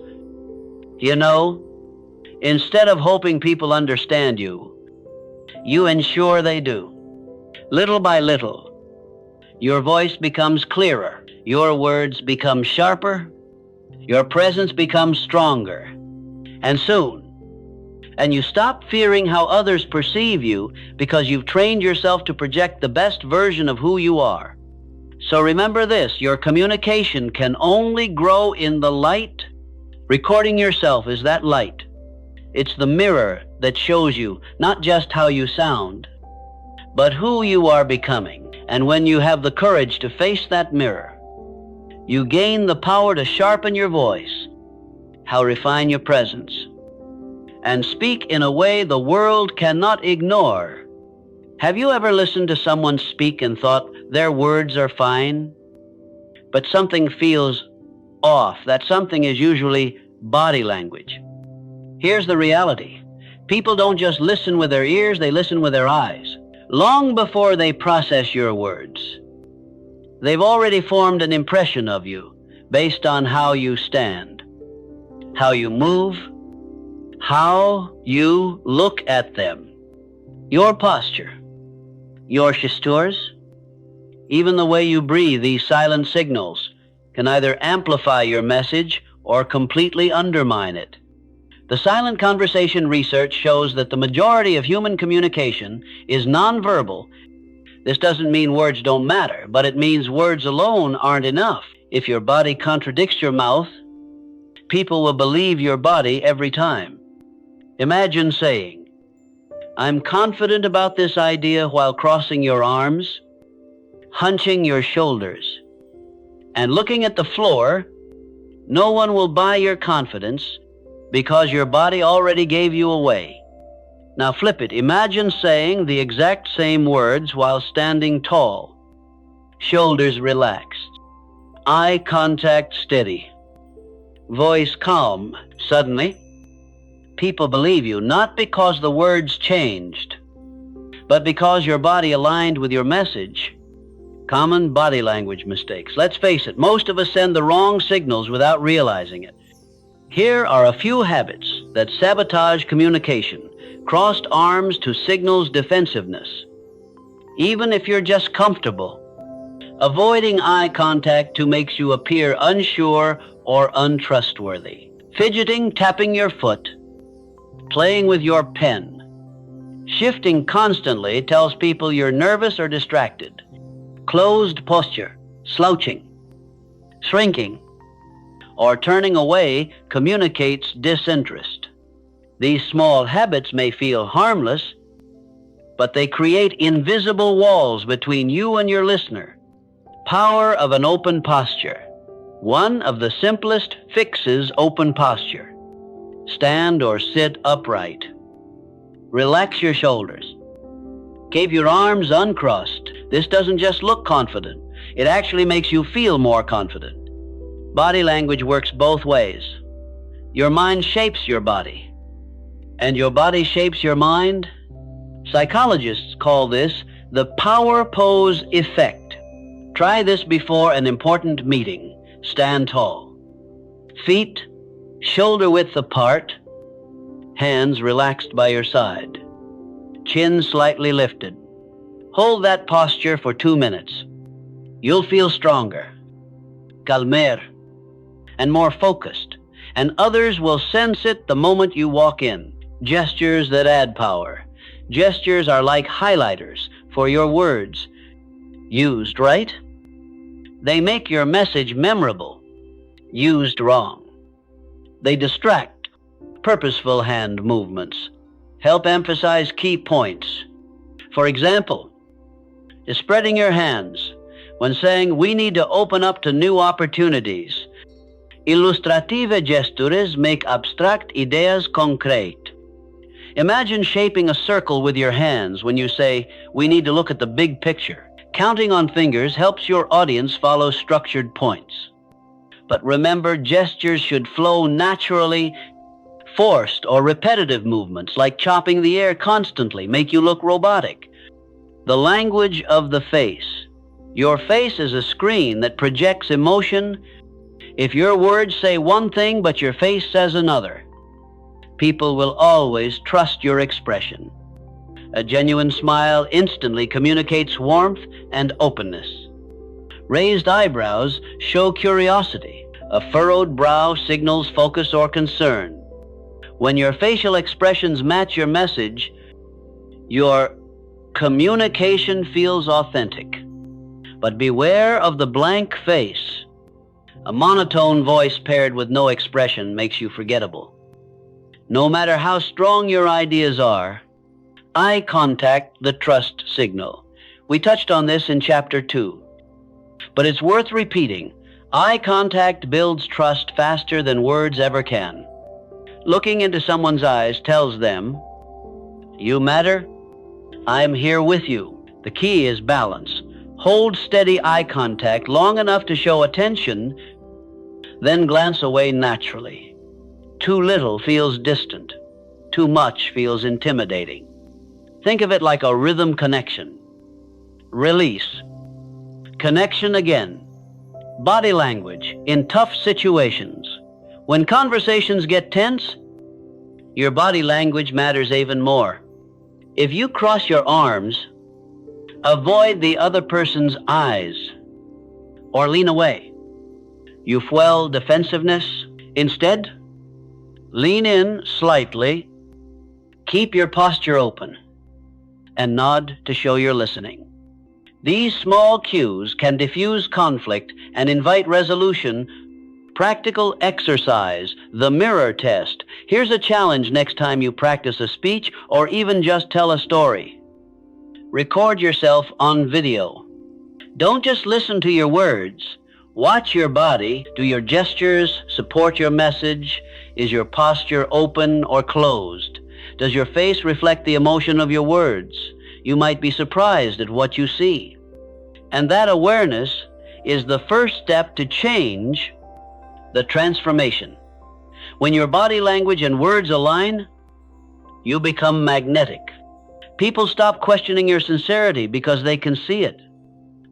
instead of hoping people understand you, you ensure they do. Little by little, your voice becomes clearer, your words become sharper, your presence becomes stronger, and you stop fearing how others perceive you because you've trained yourself to project the best version of who you are. So remember this, your communication can only grow in the light. Recording yourself is that light. It's the mirror that shows you not just how you sound, but who you are becoming. And when you have the courage to face that mirror, you gain the power to sharpen your voice, how refine your presence, and speak in a way the world cannot ignore. Have you ever listened to someone speak and thought their words are fine, but something feels off? That something is usually body language. Here's the reality. People don't just listen with their ears, they listen with their eyes. Long before they process your words, they've already formed an impression of you based on how you stand, how you move, how you look at them, your posture, your gestures, even the way you breathe. These silent signals can either amplify your message or completely undermine it. The silent conversation research shows that the majority of human communication is nonverbal. This doesn't mean words don't matter, but it means words alone aren't enough. If your body contradicts your mouth, people will believe your body every time. Imagine saying, I'm confident about this idea, while crossing your arms, hunching your shoulders, and looking at the floor. No one will buy your confidence because your body already gave you away. Now flip it. Imagine saying the exact same words while standing tall, shoulders relaxed, eye contact steady, voice calm. Suddenly, people believe you, not because the words changed, but because your body aligned with your message. Common body language mistakes. Let's face it, most of us send the wrong signals without realizing it. Here are a few habits that sabotage communication. Crossed arms to signals defensiveness. Even if you're just comfortable, Avoiding eye contact too makes you appear unsure or untrustworthy. Fidgeting, tapping your foot, playing with your pen, shifting constantly tells people you're nervous or distracted. Closed posture, slouching, shrinking, or turning away communicates disinterest. These small habits may feel harmless, but they create invisible walls between you and your listener. Power of an open posture. One of the simplest fixes open posture. Stand or sit upright. Relax your shoulders. Keep your arms uncrossed. This doesn't just look confident. It actually makes you feel more confident. Body language works both ways. Your mind shapes your body, and your body shapes your mind. Psychologists call this the power pose effect. Try this before an important meeting. Stand tall. Feet shoulder width apart, hands relaxed by your side, chin slightly lifted. Hold that posture for 2 minutes. You'll feel stronger, calmer, and more focused, and others will sense it the moment you walk in. Gestures that add power. Gestures are like highlighters for your words. Used right, they make your message memorable. Used wrong, they distract. Purposeful hand movements help emphasize key points. For example, spreading your hands when saying we need to open up to new opportunities. Illustrative gestures make abstract ideas concrete. Imagine shaping a circle with your hands when you say we need to look at the big picture. Counting on fingers helps your audience follow structured points. But remember, gestures should flow naturally. Forced or repetitive movements, like chopping the air constantly, make you look robotic. The language of the face. Your face is a screen that projects emotion. If your words say one thing but your face says another, people will always trust your expression. A genuine smile instantly communicates warmth and openness. Raised eyebrows show curiosity. A furrowed brow signals focus or concern. When your facial expressions match your message, your communication feels authentic. But beware of the blank face. A monotone voice paired with no expression makes you forgettable. No matter how strong your ideas are, eye contact, the trust signal. We touched on this in Chapter 2. But it's worth repeating. Eye contact builds trust faster than words ever can. Looking into someone's eyes tells them, you matter, I'm here with you. The key is balance. Hold steady eye contact long enough to show attention, then glance away naturally. Too little feels distant. Too much feels intimidating. Think of it like a rhythm connection. Release. Connection again. Body language in tough situations. When conversations get tense, your body language matters even more. If you cross your arms, avoid the other person's eyes or lean away. You fuel defensiveness. Instead, lean in slightly, keep your posture open, and nod to show you're listening. These small cues can diffuse conflict and invite resolution. Practical exercise, the mirror test. Here's a challenge next time you practice a speech or even just tell a story. Record yourself on video. Don't just listen to your words. Watch your body. Do your gestures support your message? Is your posture open or closed? Does your face reflect the emotion of your words? You might be surprised at what you see. And that awareness is the first step to change, the transformation. When your body language and words align, you become magnetic. People stop questioning your sincerity because they can see it.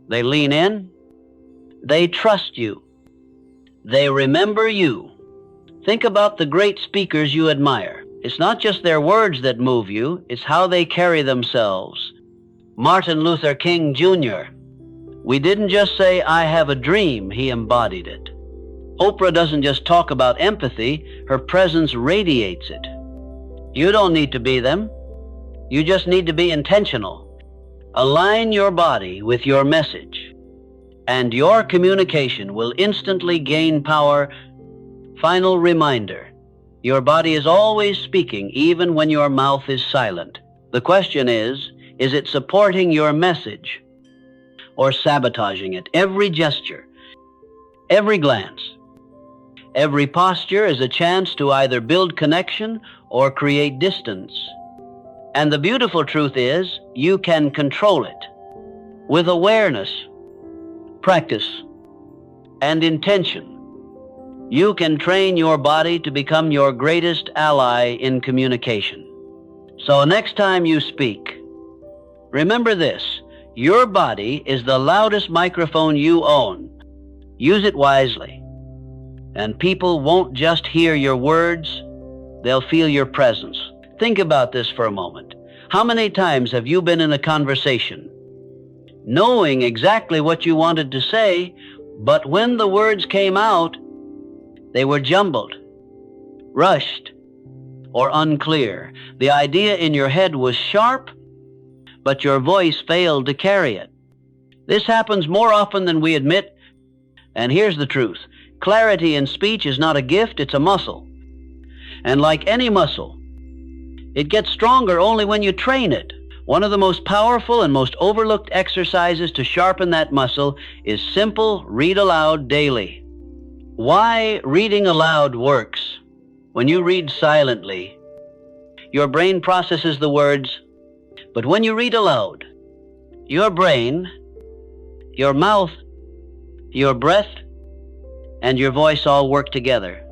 They lean in. They trust you. They remember you. Think about the great speakers you admire. It's not just their words that move you, it's how they carry themselves. Martin Luther King Jr., We didn't just say, "I have a dream," he embodied it. Oprah doesn't just talk about empathy, her presence radiates it. You don't need to be them. You just need to be intentional. Align your body with your message, and your communication will instantly gain power. Final reminder, your body is always speaking, even when your mouth is silent. The question is it supporting your message or sabotaging it? Every gesture, every glance, every posture is a chance to either build connection or create distance. And the beautiful truth is, you can control it. With awareness, practice, and intention, you can train your body to become your greatest ally in communication. So next time you speak, remember this: your body is the loudest microphone you own. Use it wisely. And people won't just hear your words, they'll feel your presence. Think about this for a moment. How many times have you been in a conversation, knowing exactly what you wanted to say, but when the words came out, they were jumbled, rushed, or unclear? The idea in your head was sharp, but your voice failed to carry it. This happens more often than we admit, and here's the truth. Clarity in speech is not a gift, it's a muscle. And like any muscle, it gets stronger only when you train it. One of the most powerful and most overlooked exercises to sharpen that muscle is simple: read aloud daily. Why reading aloud works? When you read silently, your brain processes the words, but when you read aloud, your brain, your mouth, your breath, and your voice all work together.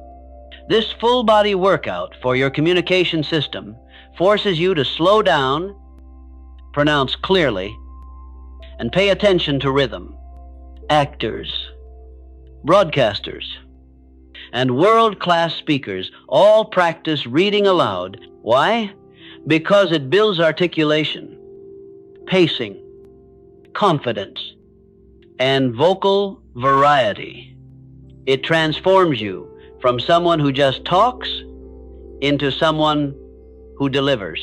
This full-body workout for your communication system forces you to slow down, pronounce clearly, and pay attention to rhythm. Actors, broadcasters, and world-class speakers all practice reading aloud. Why? Because it builds articulation, pacing, confidence, and vocal variety. It transforms you from someone who just talks into someone who delivers.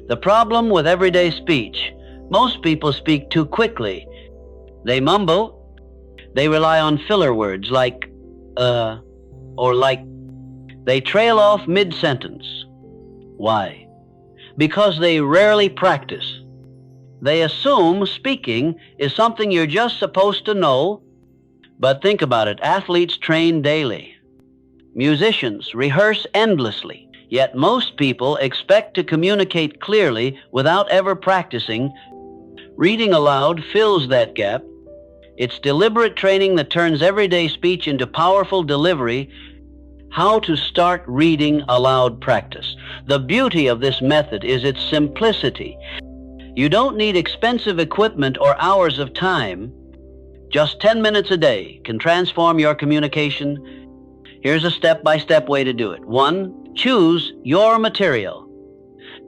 The problem with everyday speech, most people speak too quickly. They mumble, they rely on filler words like, or like. They trail off mid-sentence. Why? Because they rarely practice. They assume speaking is something you're just supposed to know. But think about it, athletes train daily. Musicians rehearse endlessly. Yet most people expect to communicate clearly without ever practicing. Reading aloud fills that gap. It's deliberate training that turns everyday speech into powerful delivery. How to start reading aloud practice. The beauty of this method is its simplicity. You don't need expensive equipment or hours of time. Just 10 minutes a day can transform your communication. Here's a step-by-step way to do it. 1, choose your material.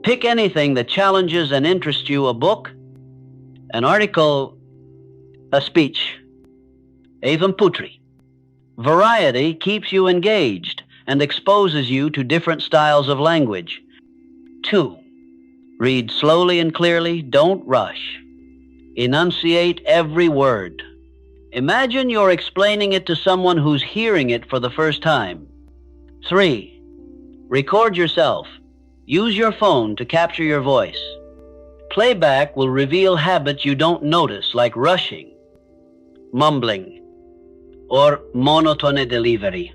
Pick anything that challenges and interests you: a book, an article, a speech, even poetry. Variety keeps you engaged and exposes you to different styles of language. 2, read slowly and clearly. Don't rush. Enunciate every word. Imagine you're explaining it to someone who's hearing it for the first time. 3, record yourself. Use your phone to capture your voice. Playback will reveal habits you don't notice, like rushing, mumbling, or monotone delivery.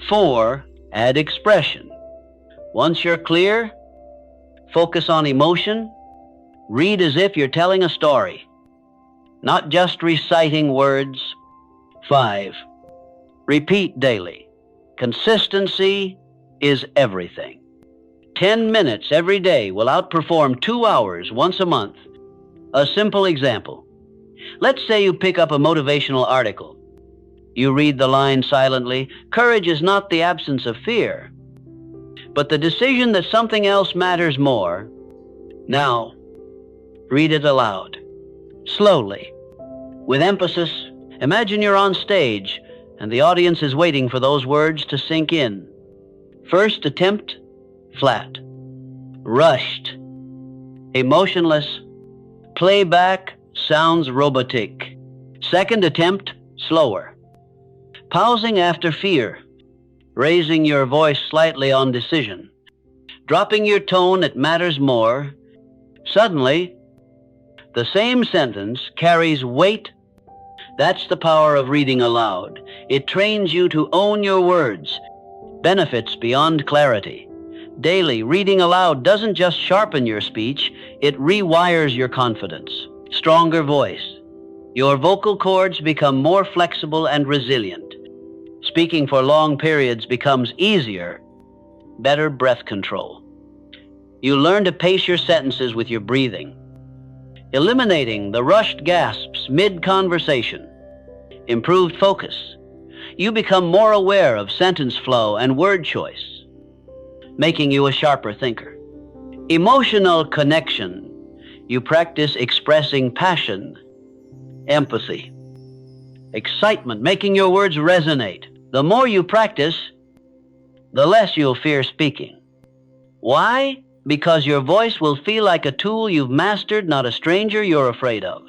4, add expression. Once you're clear, focus on emotion. Read as if you're telling a story, not just reciting words. 5, repeat daily. Consistency is everything. 10 minutes every day will outperform 2 hours once a month. A simple example. Let's say you pick up a motivational article. You read the line silently. Courage is not the absence of fear, but the decision that something else matters more. Now, read it aloud, slowly, With emphasis, imagine you're on stage and the audience is waiting for those words to sink in. First attempt, flat. Rushed. Emotionless. Playback sounds robotic. Second attempt, slower. Pausing after fear. Raising your voice slightly on decision. Dropping your tone, it matters more. Suddenly, the same sentence carries weight. That's the power of reading aloud. It trains you to own your words. Benefits beyond clarity. Daily, reading aloud doesn't just sharpen your speech, it rewires your confidence. Stronger voice. Your vocal cords become more flexible and resilient. Speaking for long periods becomes easier. Better breath control. You learn to pace your sentences with your breathing. Eliminating the rushed gasps mid-conversation. Improved focus. You become more aware of sentence flow and word choice, making you a sharper thinker. Emotional connection. You practice expressing passion, empathy, excitement, making your words resonate. The more you practice, the less you'll fear speaking. Why? Because your voice will feel like a tool you've mastered, not a stranger you're afraid of.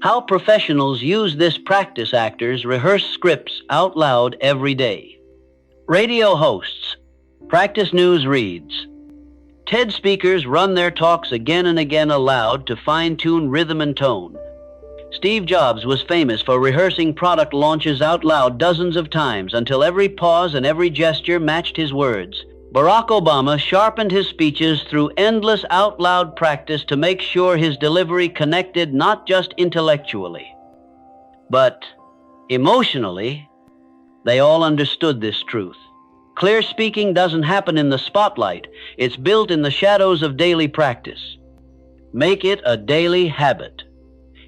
How professionals use this practice. Actors rehearse scripts out loud every day. Radio hosts practice news reads. TED speakers run their talks again and again aloud to fine-tune rhythm and tone. Steve Jobs was famous for rehearsing product launches out loud dozens of times until every pause and every gesture matched his words. Barack Obama sharpened his speeches through endless out-loud practice to make sure his delivery connected not just intellectually, but emotionally. They all understood this truth. Clear speaking doesn't happen in the spotlight. It's built in the shadows of daily practice. Make it a daily habit.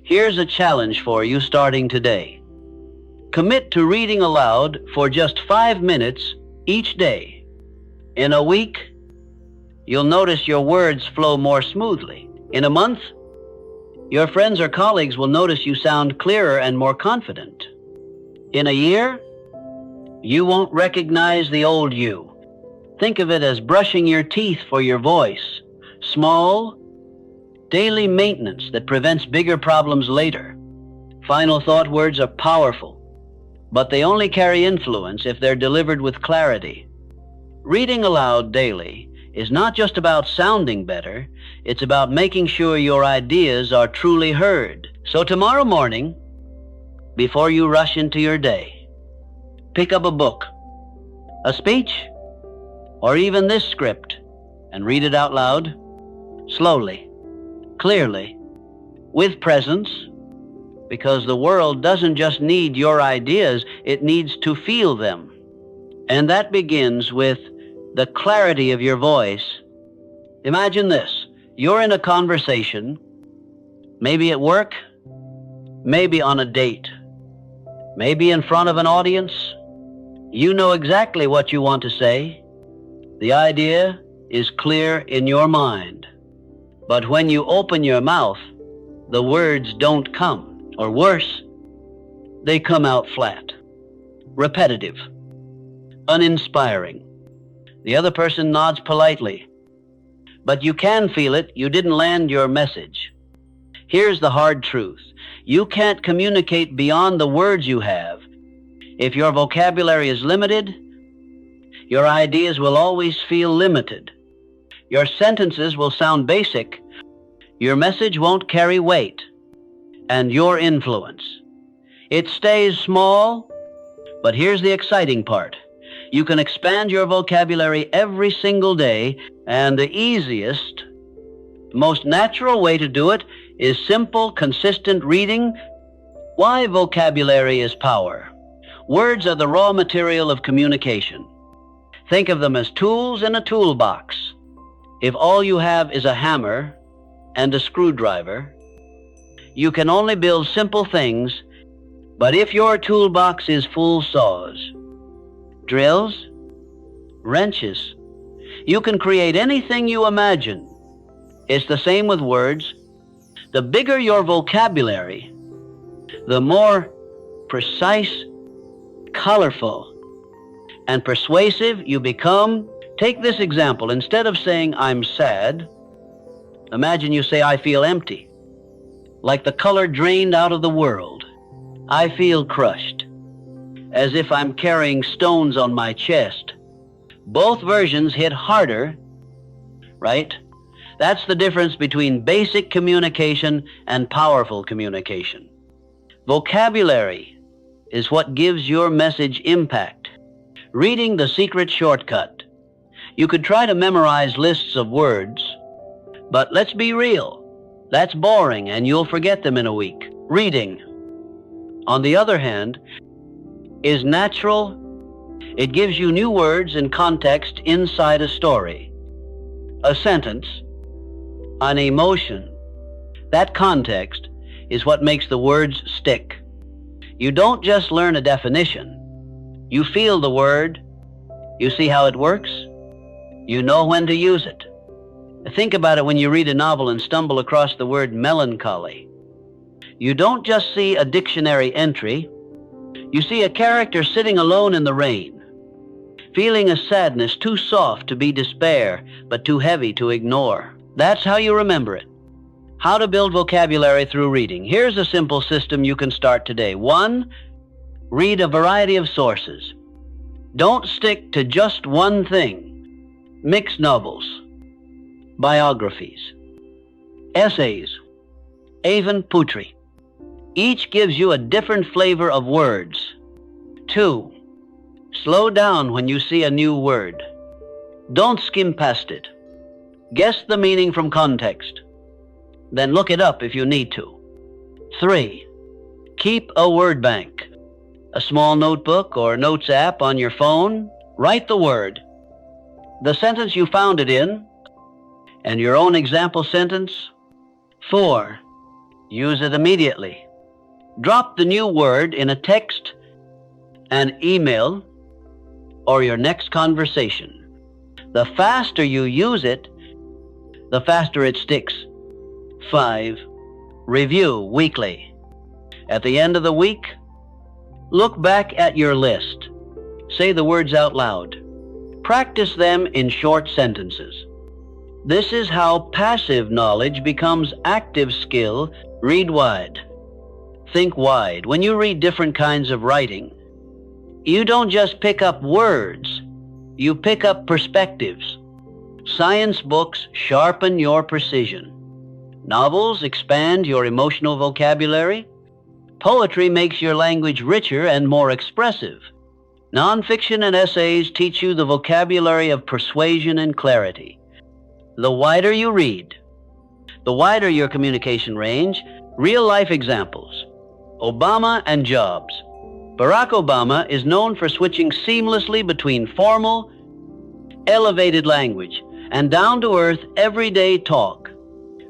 Here's a challenge for you starting today. Commit to reading aloud for just 5 minutes each day. In a week, you'll notice your words flow more smoothly. In a month, your friends or colleagues will notice you sound clearer and more confident. In a year, you won't recognize the old you. Think of it as brushing your teeth for your voice. Small, daily maintenance that prevents bigger problems later. Final thought: words are powerful, but they only carry influence if they're delivered with clarity. Reading aloud daily is not just about sounding better, it's about making sure your ideas are truly heard. So tomorrow morning, before you rush into your day, pick up a book, a speech, or even this script, and read it out loud, slowly, clearly, with presence, because the world doesn't just need your ideas, it needs to feel them. And that begins with the clarity of your voice. Imagine this. You're in a conversation, maybe at work, maybe on a date, maybe in front of an audience. You know exactly what you want to say. The idea is clear in your mind. But when you open your mouth, the words don't come, or worse, they come out flat, repetitive, uninspiring. The other person nods politely, but you can feel it. You didn't land your message. Here's the hard truth. You can't communicate beyond the words you have. If your vocabulary is limited, your ideas will always feel limited. Your sentences will sound basic. Your message won't carry weight. And your influence, it stays small, but here's the exciting part. You can expand your vocabulary every single day, and the easiest, most natural way to do it is simple, consistent reading. Why vocabulary is power? Words are the raw material of communication. Think of them as tools in a toolbox. If all you have is a hammer and a screwdriver, you can only build simple things. But if your toolbox is full saws, drills, wrenches, you can create anything you imagine. It's the same with words. The bigger your vocabulary, The more precise, colorful, and persuasive you become. Take this example. Instead of saying, I'm sad, imagine you say, I feel empty, like the color drained out of the world. I feel crushed, as if I'm carrying stones on my chest. Both versions hit harder, right? That's the difference between basic communication and powerful communication. Vocabulary is what gives your message impact. Reading the secret shortcut. You could try to memorize lists of words, but let's be real. That's boring and you'll forget them in a week. Reading, on the other hand, is natural. It gives you new words and context inside a story, a sentence, an emotion. That context is what makes the words stick. You don't just learn a definition. You feel the word. You see how it works. You know when to use it. Think about it when you read a novel and stumble across the word melancholy. You don't just see a dictionary entry. You see a character sitting alone in the rain, feeling a sadness too soft to be despair, but too heavy to ignore. That's how you remember it. How to build vocabulary through reading. Here's a simple system you can start today. 1, read a variety of sources. Don't stick to just one thing. Mix novels, biographies, essays, even poetry. Each gives you a different flavor of words. 2, slow down when you see a new word. Don't skim past it. Guess the meaning from context. Then look it up if you need to. 3, keep a word bank. A small notebook or notes app on your phone. Write the word, the sentence you found it in, and your own example sentence. 4, use it immediately. Drop the new word in a text, an email, or your next conversation. The faster you use it, the faster it sticks. 5, review weekly. At the end of the week, look back at your list. Say the words out loud. Practice them in short sentences. This is how passive knowledge becomes active skill. Read wide. Think wide. When you read different kinds of writing, you don't just pick up words, you pick up perspectives. Science books sharpen your precision. Novels expand your emotional vocabulary. Poetry makes your language richer and more expressive. Nonfiction and essays teach you the vocabulary of persuasion and clarity. The wider you read, the wider your communication range. Real-life examples. Obama and Jobs. Barack Obama is known for switching seamlessly between formal, elevated language and down-to-earth, everyday talk.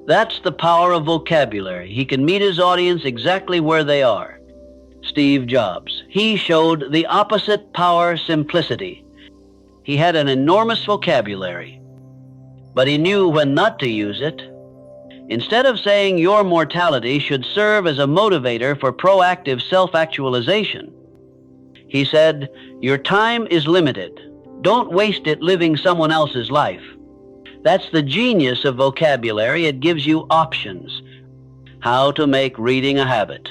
That's the power of vocabulary. He can meet his audience exactly where they are. Steve Jobs. He showed the opposite power, simplicity. He had an enormous vocabulary, but he knew when not to use it. Instead of saying your mortality should serve as a motivator for proactive self-actualization, he said, your time is limited. Don't waste it living someone else's life. That's the genius of vocabulary. It gives you options. How to make reading a habit.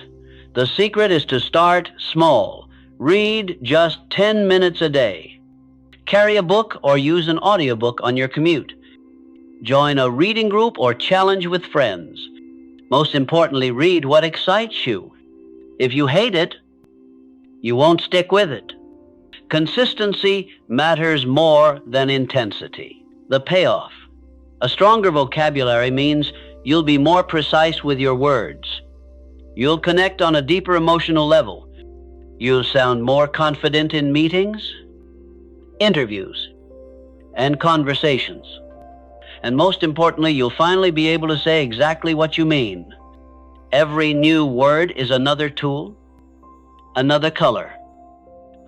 The secret is to start small. Read just 10 minutes a day. Carry a book or use an audiobook on your commute. Join a reading group or challenge with friends. Most importantly, read what excites you. If you hate it, you won't stick with it. Consistency matters more than intensity. The payoff. A stronger vocabulary means you'll be more precise with your words. You'll connect on a deeper emotional level. You'll sound more confident in meetings, interviews, and conversations. And most importantly, you'll finally be able to say exactly what you mean. Every new word is another tool, another color,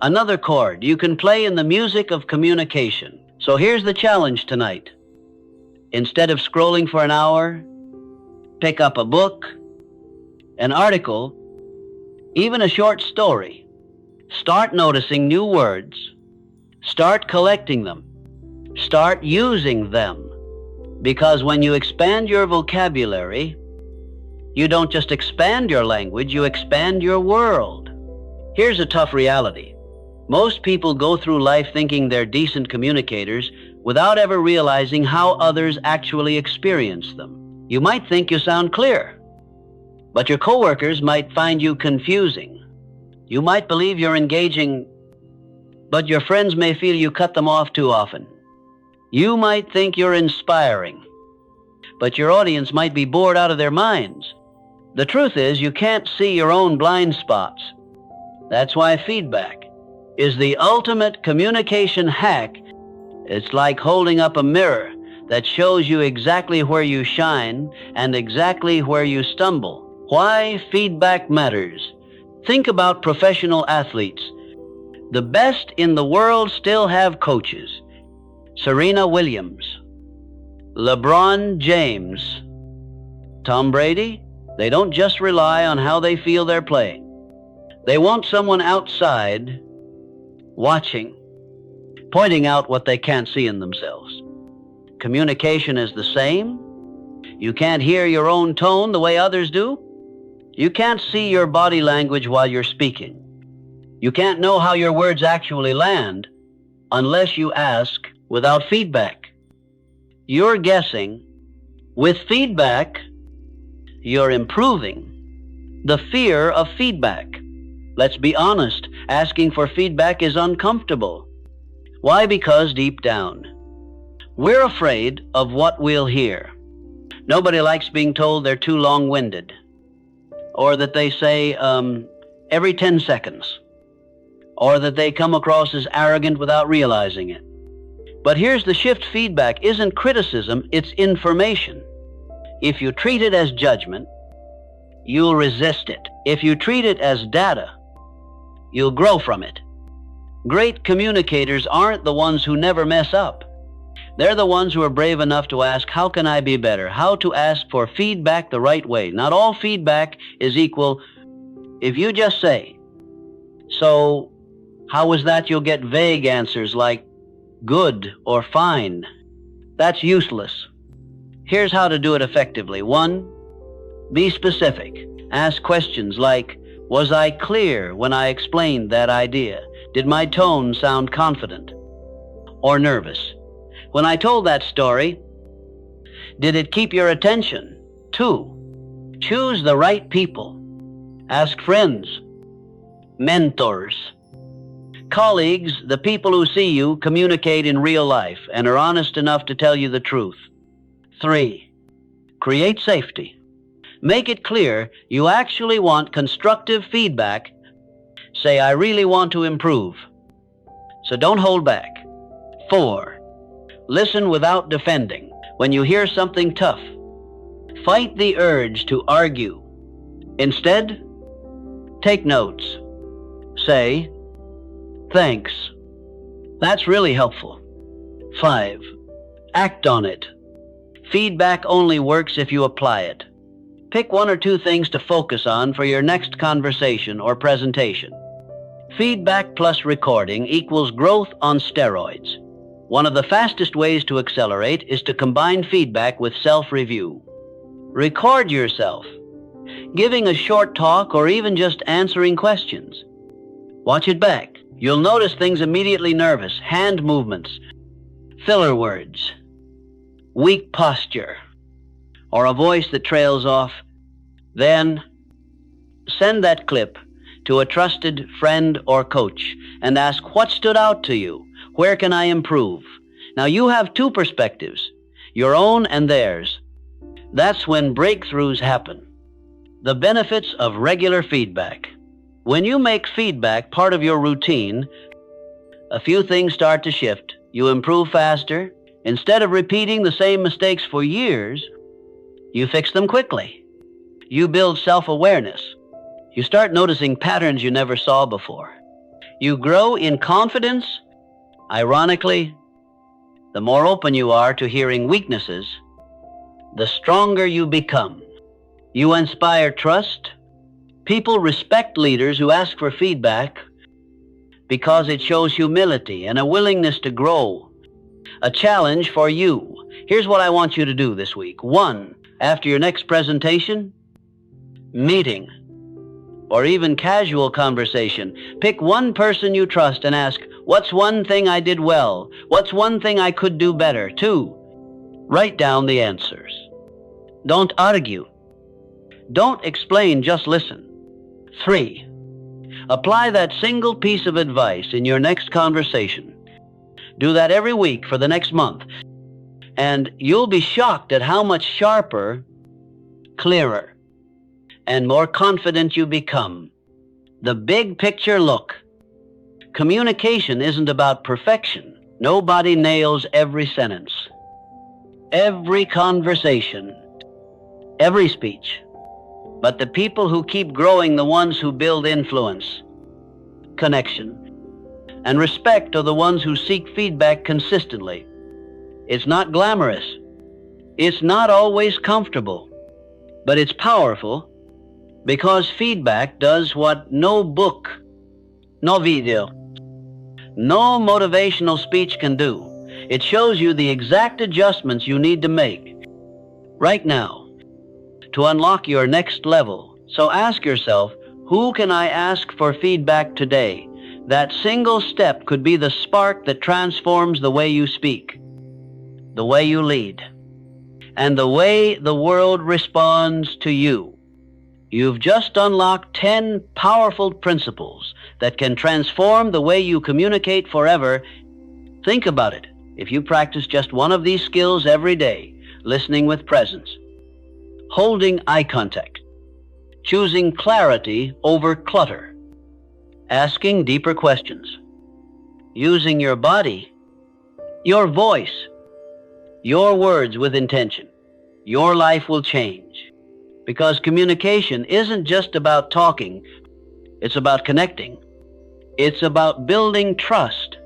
another chord you can play in the music of communication. So here's the challenge tonight. Instead of scrolling for an hour, pick up a book, an article, Even a short story. Start noticing new words. Start collecting them. Start using them. Because when you expand your vocabulary, you don't just expand your language, you expand your world. Here's a tough reality. Most people go through life thinking they're decent communicators without ever realizing how others actually experience them. You might think you sound clear, but your coworkers might find you confusing. You might believe you're engaging, but your friends may feel you cut them off too often. You might think you're inspiring, but your audience might be bored out of their minds. The truth is, you can't see your own blind spots. That's why feedback is the ultimate communication hack. It's like holding up a mirror that shows you exactly where you shine and exactly where you stumble. Why feedback matters. Think about professional athletes. The best in the world still have coaches. Serena Williams, LeBron James, Tom Brady. They don't just rely on how they feel they're playing. They want someone outside watching, pointing out what they can't see in themselves. Communication is the same. You can't hear your own tone the way others do. You can't see your body language while you're speaking. You can't know how your words actually land unless you ask without feedback. You're guessing. With feedback, you're improving. The fear of feedback. Let's be honest, asking for feedback is uncomfortable. Why? Because deep down, we're afraid of what we'll hear. Nobody likes being told they're too long-winded, or that they say every 10 seconds, or that they come across as arrogant without realizing it. But here's the shift. Feedback isn't criticism, it's information. If you treat it as judgment, you'll resist it. If you treat it as data, you'll grow from it. Great communicators aren't the ones who never mess up. They're the ones who are brave enough to ask, how can I be better? How to ask for feedback the right way. Not all feedback is equal. If you just say, so how was that? You'll get vague answers like good or fine. That's useless. Here's how to do it effectively. 1, be specific. Ask questions like, was I clear when I explained that idea? Did my tone sound confident or nervous? When I told that story, did it keep your attention? 2, choose the right people. Ask friends, mentors, colleagues, the people who see you communicate in real life and are honest enough to tell you the truth. 3, create safety. Make it clear you actually want constructive feedback. Say, I really want to improve. So don't hold back. 4, listen without defending. When you hear something tough, fight the urge to argue. Instead, take notes. Say, thanks. That's really helpful. 5, act on it. Feedback only works if you apply it. Pick 1 or 2 things to focus on for your next conversation or presentation. Feedback plus recording equals growth on steroids. One of the fastest ways to accelerate is to combine feedback with self-review. Record yourself, giving a short talk or even just answering questions. Watch it back. You'll notice things immediately: nervous, hand movements, filler words, weak posture, or a voice that trails off. Then send that clip to a trusted friend or coach and ask, what stood out to you? Where can I improve? Now you have 2 perspectives, your own and theirs. That's when breakthroughs happen. The benefits of regular feedback. When you make feedback part of your routine, a few things start to shift. You improve faster. Instead of repeating the same mistakes for years, you fix them quickly. You build self-awareness. You start noticing patterns you never saw before. You grow in confidence. Ironically, the more open you are to hearing weaknesses, the stronger you become. You inspire trust. People respect leaders who ask for feedback because it shows humility and a willingness to grow. A challenge for you. Here's what I want you to do this week. 1, after your next presentation, meeting, or even casual conversation, pick one person you trust and ask, what's one thing I did well? What's one thing I could do better? 2, write down the answers. Don't argue. Don't explain, just listen. 3, apply that single piece of advice in your next conversation. Do that every week for the next month, and you'll be shocked at how much sharper, clearer, and more confident you become. The big picture look. Communication isn't about perfection. Nobody nails every sentence, every conversation, every speech. But the people who keep growing, the ones who build influence, connection, and respect are the ones who seek feedback consistently. It's not glamorous. It's not always comfortable, but it's powerful because feedback does what no book, no video, no motivational speech can do. It shows you the exact adjustments you need to make right now to unlock your next level. So ask yourself, who can I ask for feedback today? That single step could be the spark that transforms the way you speak, the way you lead, and the way the world responds to you. You've just unlocked 10 powerful principles that can transform the way you communicate forever. Think about it. If you practice just one of these skills every day, listening with presence, holding eye contact, choosing clarity over clutter, asking deeper questions, using your body, your voice, your words with intention, your life will change. Because communication isn't just about talking, it's about connecting. It's about building trust,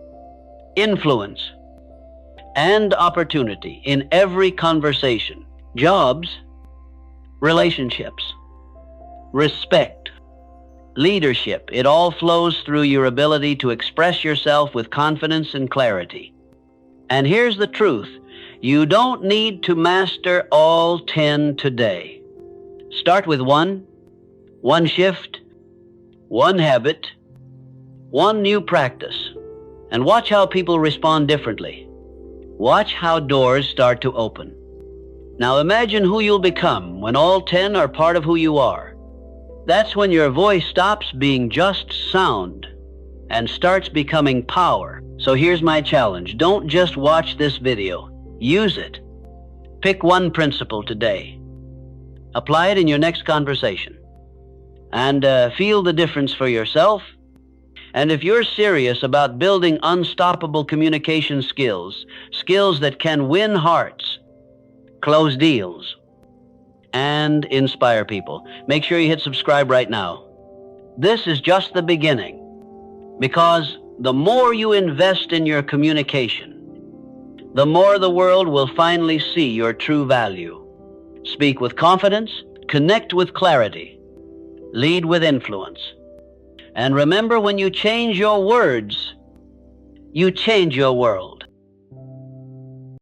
influence, and opportunity in every conversation. Jobs, relationships, respect, leadership, it all flows through your ability to express yourself with confidence and clarity. And here's the truth. You don't need to master all 10 today. Start with one shift, one habit, one new practice, and watch how people respond differently. Watch how doors start to open. Now imagine who you'll become when all 10 are part of who you are. That's when your voice stops being just sound and starts becoming power. So here's my challenge. Don't just watch this video. Use it. Pick one principle today. Apply it in your next conversation. And feel the difference for yourself. And if you're serious about building unstoppable communication skills, skills that can win hearts, close deals, and inspire people, make sure you hit subscribe right now. This is just the beginning, because the more you invest in your communication, the more the world will finally see your true value. Speak with confidence, connect with clarity, lead with influence. And remember, when you change your words, you change your world.